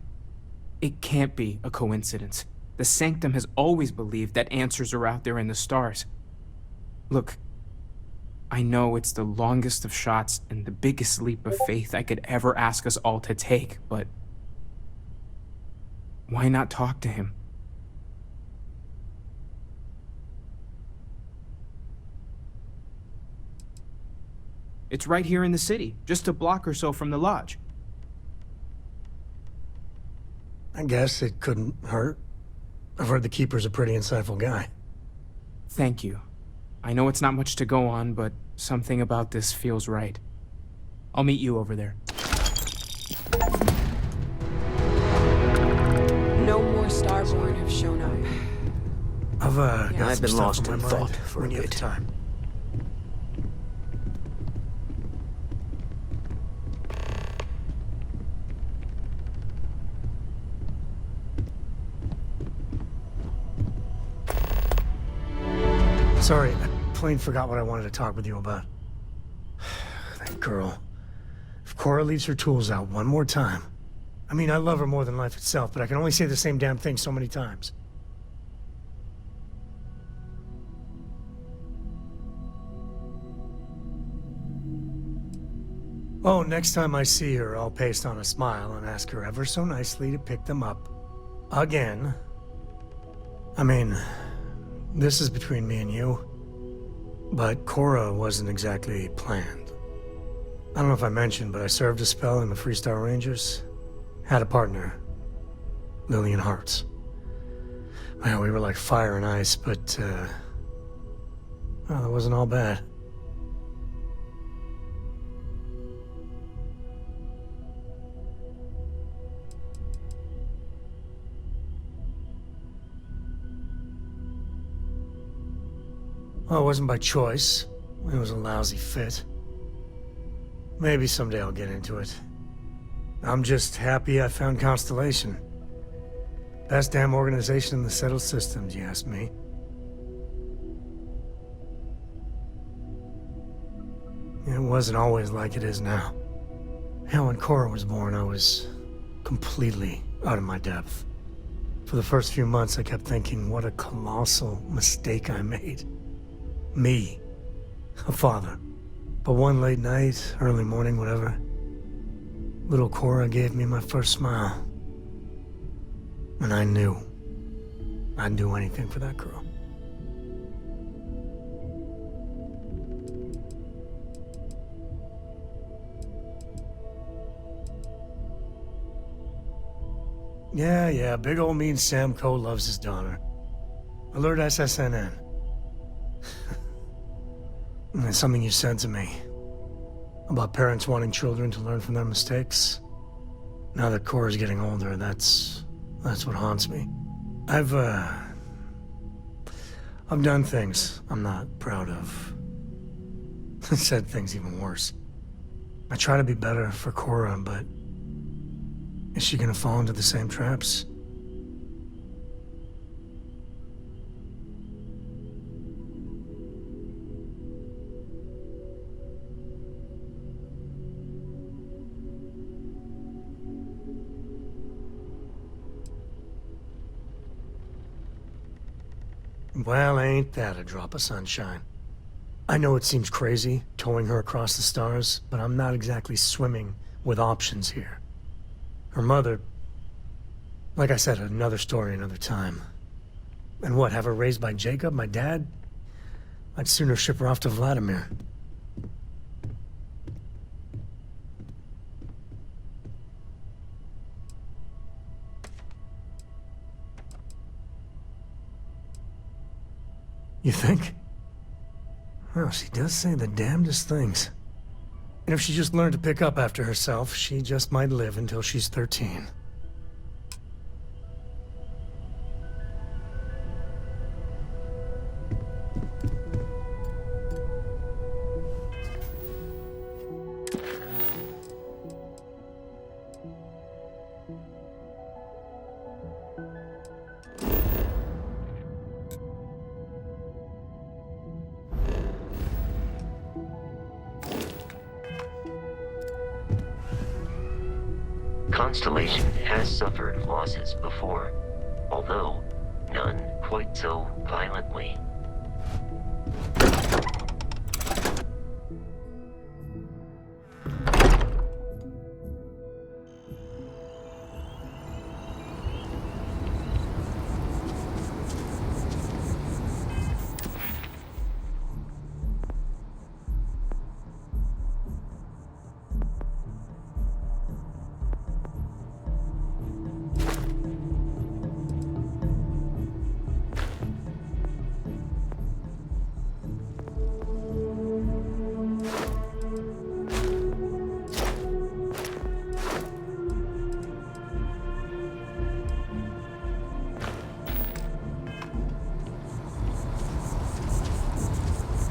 It can't be a coincidence. The Sanctum has always believed that answers are out there in the stars. Look, I know it's the longest of shots and the biggest leap of faith I could ever ask us all to take, but why not talk to him? It's right here in the city, just a block or so from the lodge. I guess it couldn't hurt. I've heard the Keeper's a pretty insightful guy. Thank you. I know it's not much to go on, but something about this feels right. I'll meet you over there. No more Starborn have shown up. I've got I've some been stuff lost on in my thought mind for a when you have bit. the time. Sorry, I plain forgot what I wanted to talk with you about. That girl. If Cora leaves her tools out one more time... I mean, I love her more than life itself, but I can only say the same damn thing so many times. Oh, next time I see her, I'll paste on a smile and ask her ever so nicely to pick them up. Again. I mean, this is between me and you. But Cora wasn't exactly planned. I don't know if I mentioned, but I served a spell in the Freestar Rangers. Had a partner. Lillian Hartz. Well, we were like fire and ice, but, well, it wasn't all bad. Well, it wasn't by choice. It was a lousy fit. Maybe someday I'll get into it. I'm just happy I found Constellation. Best damn organization in the settled systems, you ask me. It wasn't always like it is now. Hell, when Cora was born, I was completely out of my depth. For the first few months, I kept thinking what a colossal mistake I made. Me, a father. But one late night, early morning, whatever, little Cora gave me my first smile. And I knew I'd do anything for that girl. Yeah, big old mean Sam Coe loves his daughter. Alert SSNN. It's something you said to me about parents wanting children to learn from their mistakes. Now that Cora's getting older, that's what haunts me. I've done things I'm not proud of. Said things even worse. I try to be better for Cora, but is she gonna fall into the same traps? Well, ain't that a drop of sunshine? I know it seems crazy, towing her across the stars, but I'm not exactly swimming with options here. Her mother... Like I said, another story, another time. And what, have her raised by Jacob, my dad? I'd sooner ship her off to Vladimir. You think? Well, she does say the damnedest things. And if she just learned to pick up after herself, she just might live until she's 13. Constellation has suffered losses before, although none quite so violently.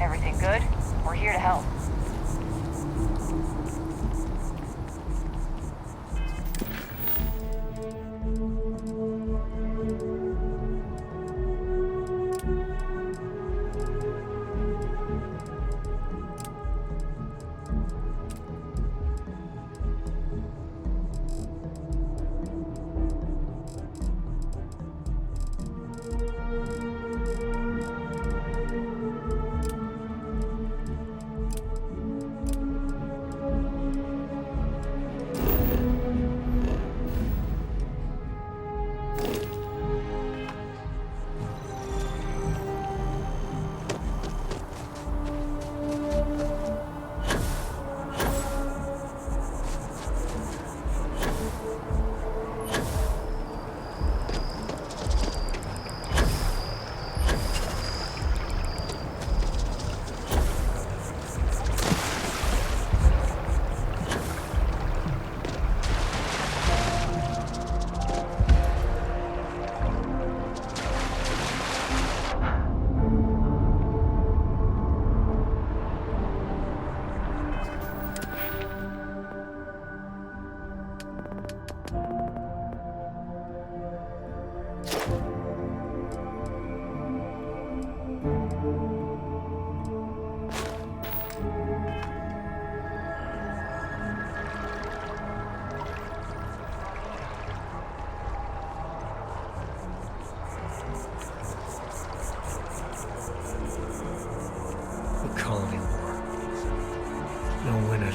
Everything good? We're here to help.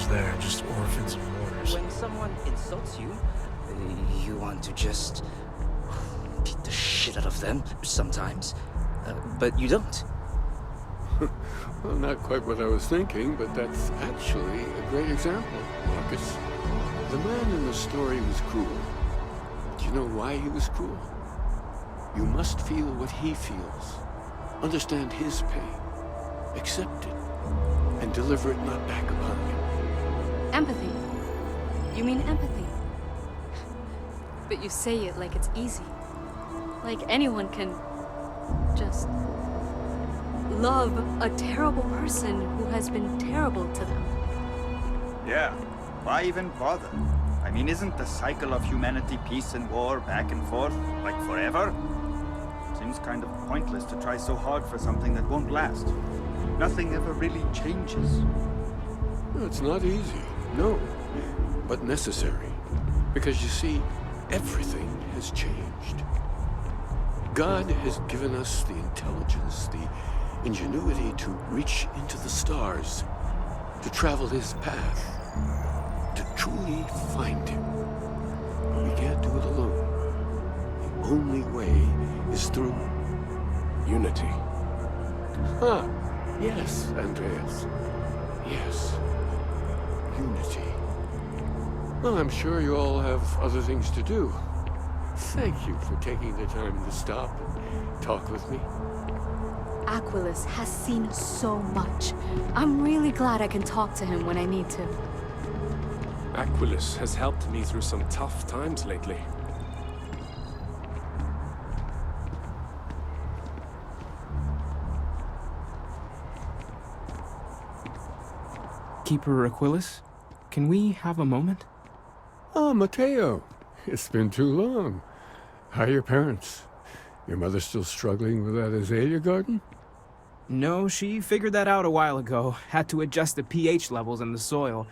much there, just orphans and mourners. When someone insults you, you want to just beat the shit out of them sometimes. But you don't. Well, not quite what I was thinking, but that's actually a great example, Marcus. The man in the story was cruel. Do you know why he was cruel? You must feel what he feels. Understand his pain. Accept it. And deliver it not back upon him. Empathy. You mean empathy? But you say it like it's easy. Like anyone can just love a terrible person who has been terrible to them. Yeah, why even bother? I mean, isn't the cycle of humanity peace and war back and forth, like forever? Seems kind of pointless to try so hard for something that won't last. Nothing ever really changes. Well, it's not easy, no, but necessary. Because you see, everything has changed. God has given us the intelligence, the ingenuity to reach into the stars, to travel his path, to truly find him. But we can't do it alone. The only way is through unity. Huh. Yes, Andreas. Yes. Unity. Well, I'm sure you all have other things to do. Thank you for taking the time to stop and talk with me. Aquilus has seen so much. I'm really glad I can talk to him when I need to. Aquilus has helped me through some tough times lately. Keeper Aquilus, can we have a moment? Oh, Matteo. It's been too long. How are your parents? Your mother still struggling with that azalea garden? No, she figured that out a while ago. Had to adjust the pH levels in the soil.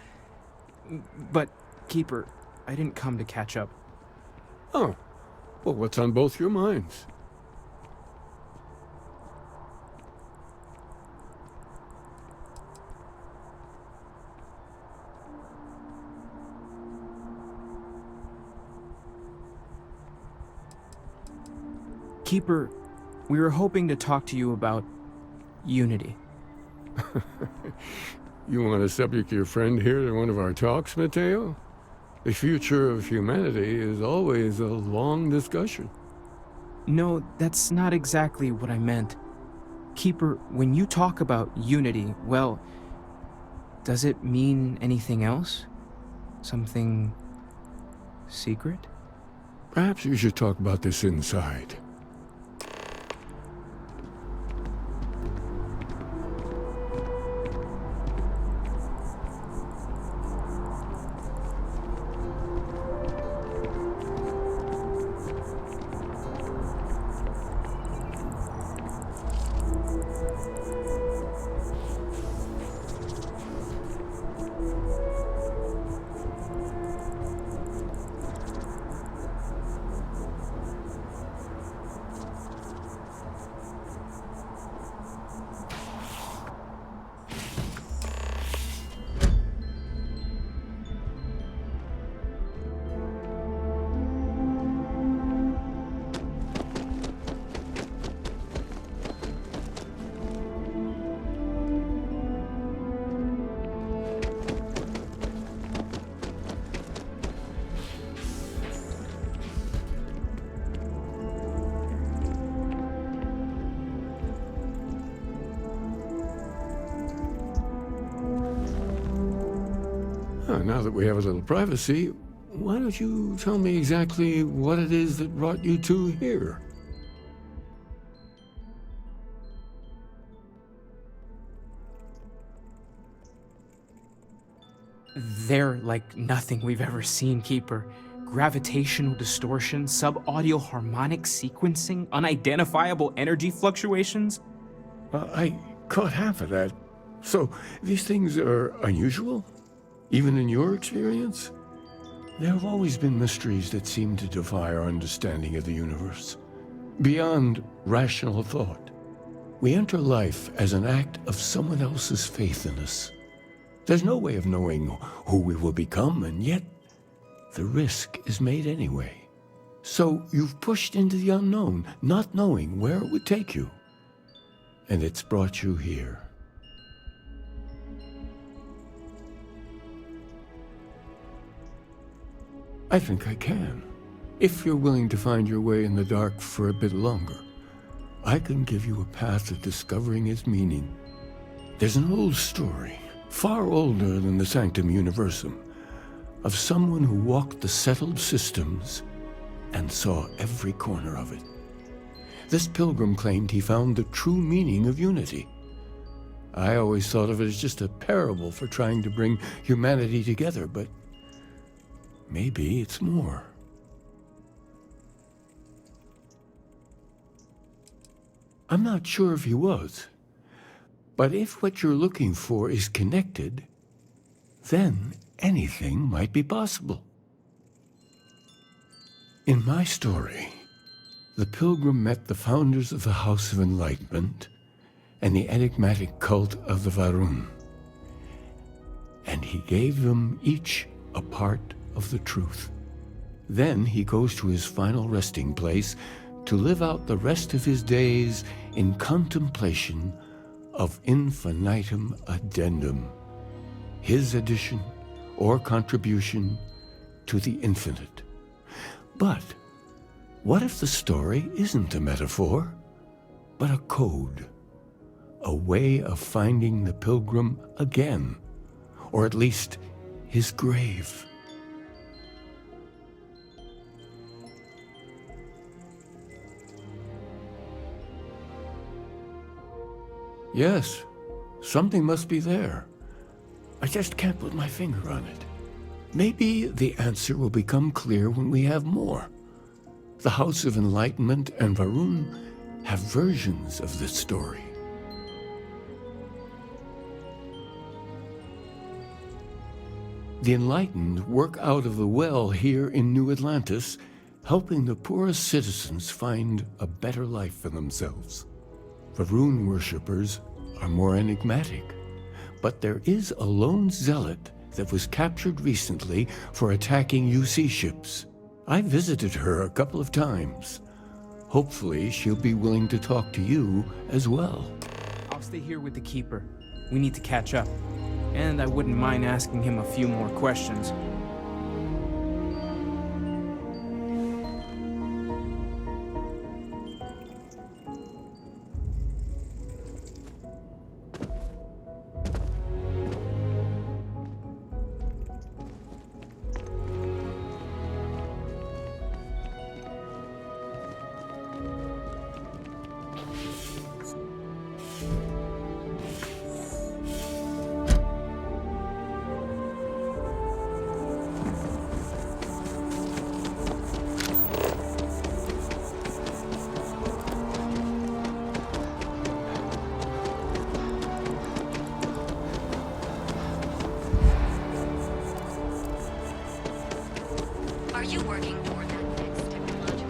But, Keeper, I didn't come to catch up. Oh. Well, what's on both your minds? Keeper, we were hoping to talk to you about unity. You want to subject your friend here to one of our talks, Matteo? The future of humanity is always a long discussion. No, that's not exactly what I meant. Keeper, when you talk about unity, well, does it mean anything else? Something secret? Perhaps you should talk about this inside. Now that we have a little privacy, why don't you tell me exactly what it is that brought you two here? They're like nothing we've ever seen, Keeper. Gravitational distortion, sub-audio harmonic sequencing, unidentifiable energy fluctuations. I caught half of that. So, these things are unusual? Even in your experience? There have always been mysteries that seem to defy our understanding of the universe. Beyond rational thought. We enter life as an act of someone else's faith in us. There's no way of knowing who we will become, and yet the risk is made anyway. So you've pushed into the unknown, not knowing where it would take you. And it's brought you here. I think I can. If you're willing to find your way in the dark for a bit longer, I can give you a path to discovering its meaning. There's an old story, far older than the Sanctum Universum, of someone who walked the settled systems and saw every corner of it. This pilgrim claimed he found the true meaning of unity. I always thought of it as just a parable for trying to bring humanity together, but maybe it's more. I'm not sure if he was, but if what you're looking for is connected, then anything might be possible. In my story, the pilgrim met the founders of the House of Enlightenment and the enigmatic cult of the Varun, and he gave them each a part of the truth. Then he goes to his final resting place to live out the rest of his days in contemplation of infinitum addendum, his addition or contribution to the infinite. But what if the story isn't a metaphor, but a code, a way of finding the pilgrim again, or at least his grave? Yes, something must be there. I just can't put my finger on it. Maybe the answer will become clear when we have more. The House of Enlightenment and Varun have versions of this story. The Enlightened work out of the well here in New Atlantis, helping the poorest citizens find a better life for themselves. Varun worshippers are more enigmatic, but there is a lone zealot that was captured recently for attacking UC ships. I visited her a couple of times. Hopefully she'll be willing to talk to you as well. I'll stay here with the Keeper. We need to catch up. And I wouldn't mind asking him a few more questions. Are you working toward that next technological?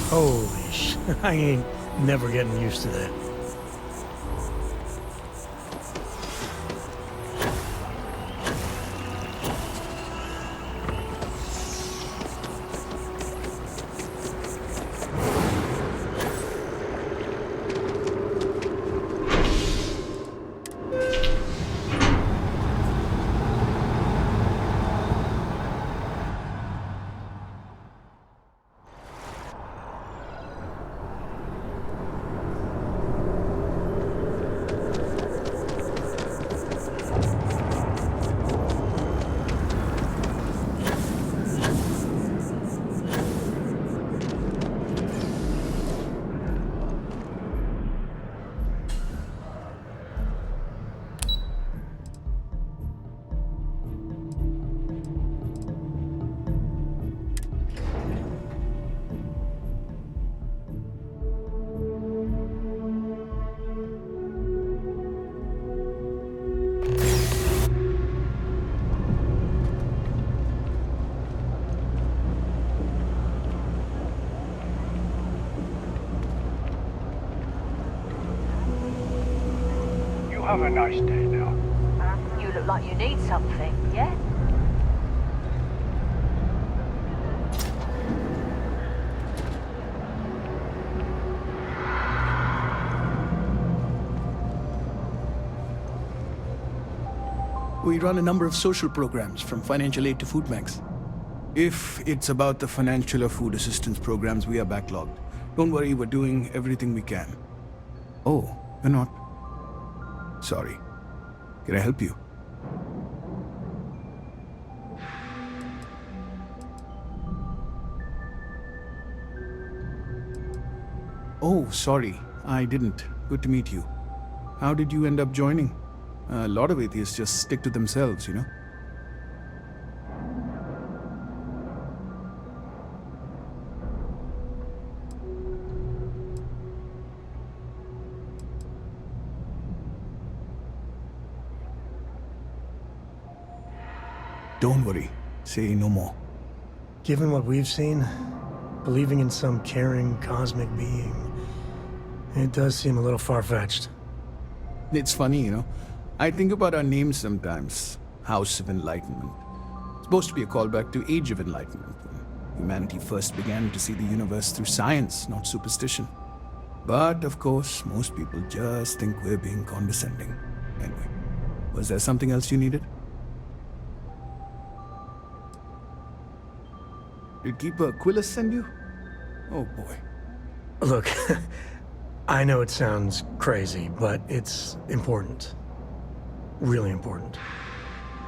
Holy sh! I ain't never getting used to that. have a nice day now. You look like you need something, yeah? We run a number of social programs, from financial aid to food banks. If it's about the financial or food assistance programs, we are backlogged. Don't worry, we're doing everything we can. Oh, you're not? Sorry. Can I help you? Oh, sorry. I didn't. Good to meet you. How did you end up joining? A lot of atheists just stick to themselves, you know? Don't worry. Say no more. Given what we've seen, believing in some caring cosmic being, it does seem a little far-fetched. It's funny, you know? I think about our names sometimes. House of Enlightenment. It's supposed to be a callback to Age of Enlightenment, when humanity first began to see the universe through science, not superstition. But, of course, most people just think we're being condescending. Anyway, was there something else you needed? Did Keeper Aquilus send you? Oh boy. Look, I know it sounds crazy, but it's important. Really important.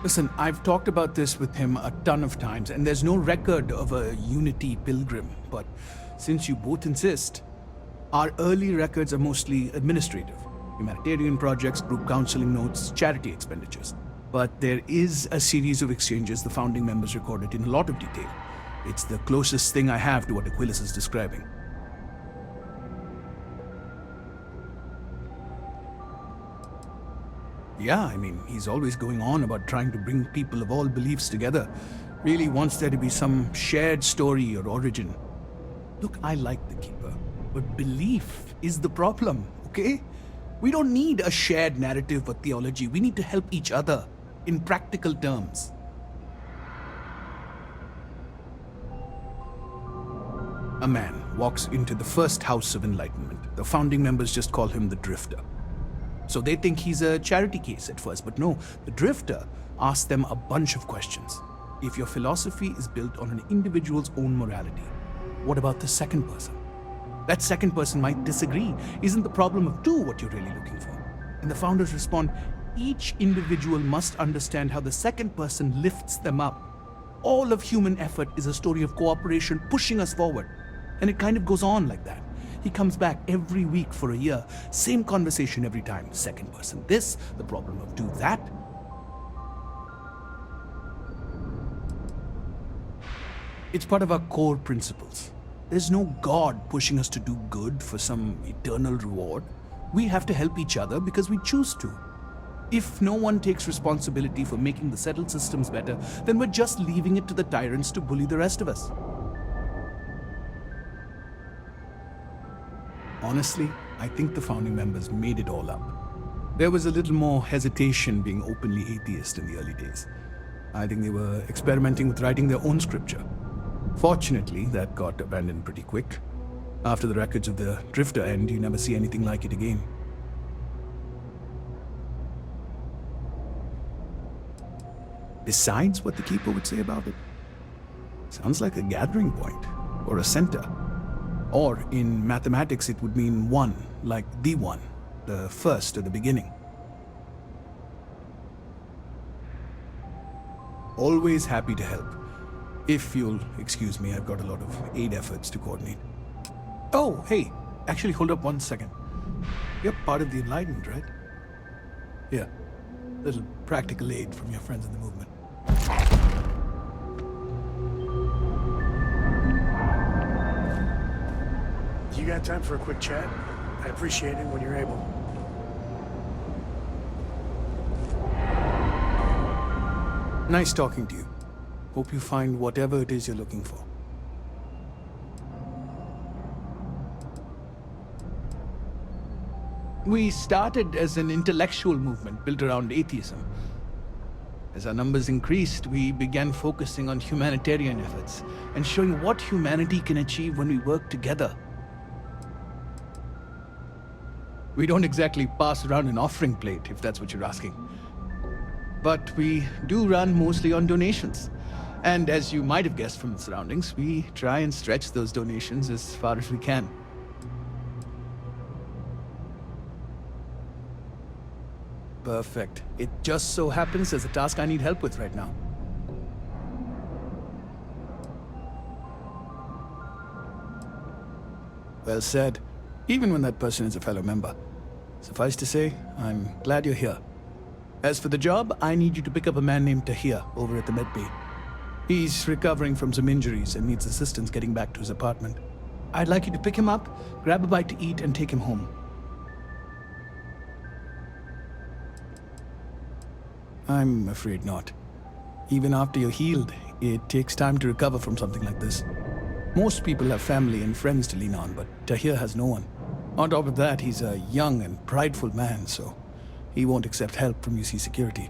Listen, I've talked about this with him a ton of times, and there's no record of a Unity pilgrim. But since you both insist, our early records are mostly administrative. Humanitarian projects, group counseling notes, charity expenditures. But there is a series of exchanges the founding members recorded in a lot of detail. It's the closest thing I have to what Aquilus is describing. Yeah, I mean, he's always going on about trying to bring people of all beliefs together. Really wants there to be some shared story or origin. Look, I like the Keeper, but belief is the problem, okay? We don't need a shared narrative or theology. We need to help each other in practical terms. A man walks into the first House of Enlightenment. The founding members just call him the Drifter. So they think he's a charity case at first, but no, the Drifter asks them a bunch of questions. If your philosophy is built on an individual's own morality, what about the second person? That second person might disagree. Isn't the problem of two what you're really looking for? And the founders respond, each individual must understand how the second person lifts them up. All of human effort is a story of cooperation pushing us forward. And it kind of goes on like that. He comes back every week for a year. Same conversation every time. Second person this, the problem of do that. It's part of our core principles. There's no God pushing us to do good for some eternal reward. We have to help each other because we choose to. If no one takes responsibility for making the settled systems better, then we're just leaving it to the tyrants to bully the rest of us. Honestly, I think the founding members made it all up. There was a little more hesitation being openly atheist in the early days. I think they were experimenting with writing their own scripture. Fortunately, that got abandoned pretty quick. After the records of the Drifter end, you never see anything like it again. Besides what the Keeper would say about it, sounds like a gathering point, or a center. Or in mathematics, it would mean one, like the one, the first or the beginning. Always happy to help. If you'll excuse me, I've got a lot of aid efforts to coordinate. Oh, hey, actually hold up 1 second. You're part of the Enlightened, right? Yeah, little practical aid from your friends in the movement. You got time for a quick chat? I appreciate it when you're able. Nice talking to you. Hope you find whatever it is you're looking for. We started as an intellectual movement built around atheism. As our numbers increased, we began focusing on humanitarian efforts and showing what humanity can achieve when we work together. We don't exactly pass around an offering plate, if that's what you're asking. But we do run mostly on donations. And as you might have guessed from the surroundings, we try and stretch those donations as far as we can. Perfect. It just so happens there's a task I need help with right now. Well said. Even when that person is a fellow member. Suffice to say, I'm glad you're here. As for the job, I need you to pick up a man named Tahir over at the medbay. He's recovering from some injuries and needs assistance getting back to his apartment. I'd like you to pick him up, grab a bite to eat, and take him home. I'm afraid not. Even after you're healed, it takes time to recover from something like this. Most people have family and friends to lean on, but Tahir has no one. On top of that, he's a young and prideful man, so he won't accept help from UC security.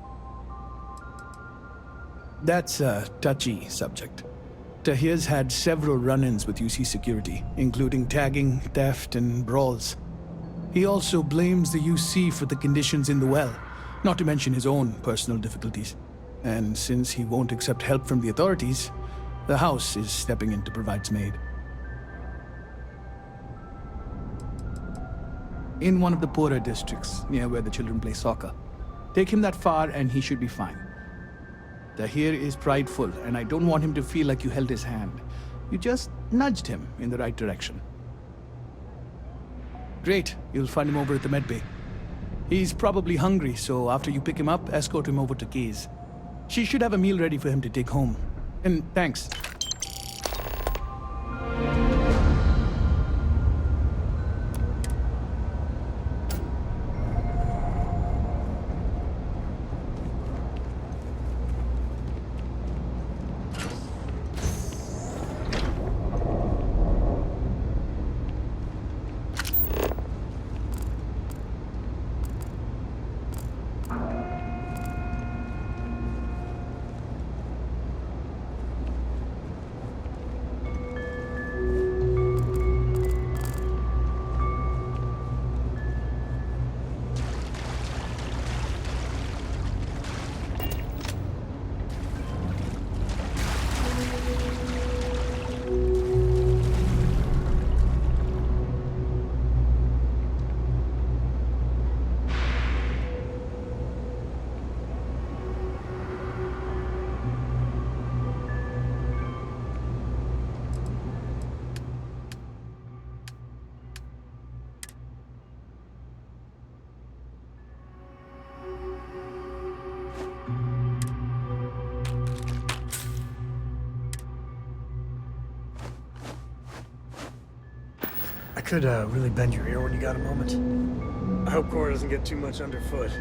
That's a touchy subject. Tahir's had several run-ins with UC security, including tagging, theft, and brawls. He also blames the UC for the conditions in the well, not to mention his own personal difficulties. And since he won't accept help from the authorities, the house is stepping in to provide some aid. In one of the poorer districts, near where the children play soccer. Take him that far and he should be fine. Tahir is prideful, and I don't want him to feel like you held his hand. You just nudged him in the right direction. Great, you'll find him over at the medbay. He's probably hungry, so after you pick him up, escort him over to Kay's. She should have a meal ready for him to take home. And thanks. I could really bend your ear when you got a moment. I hope Cora doesn't get too much underfoot.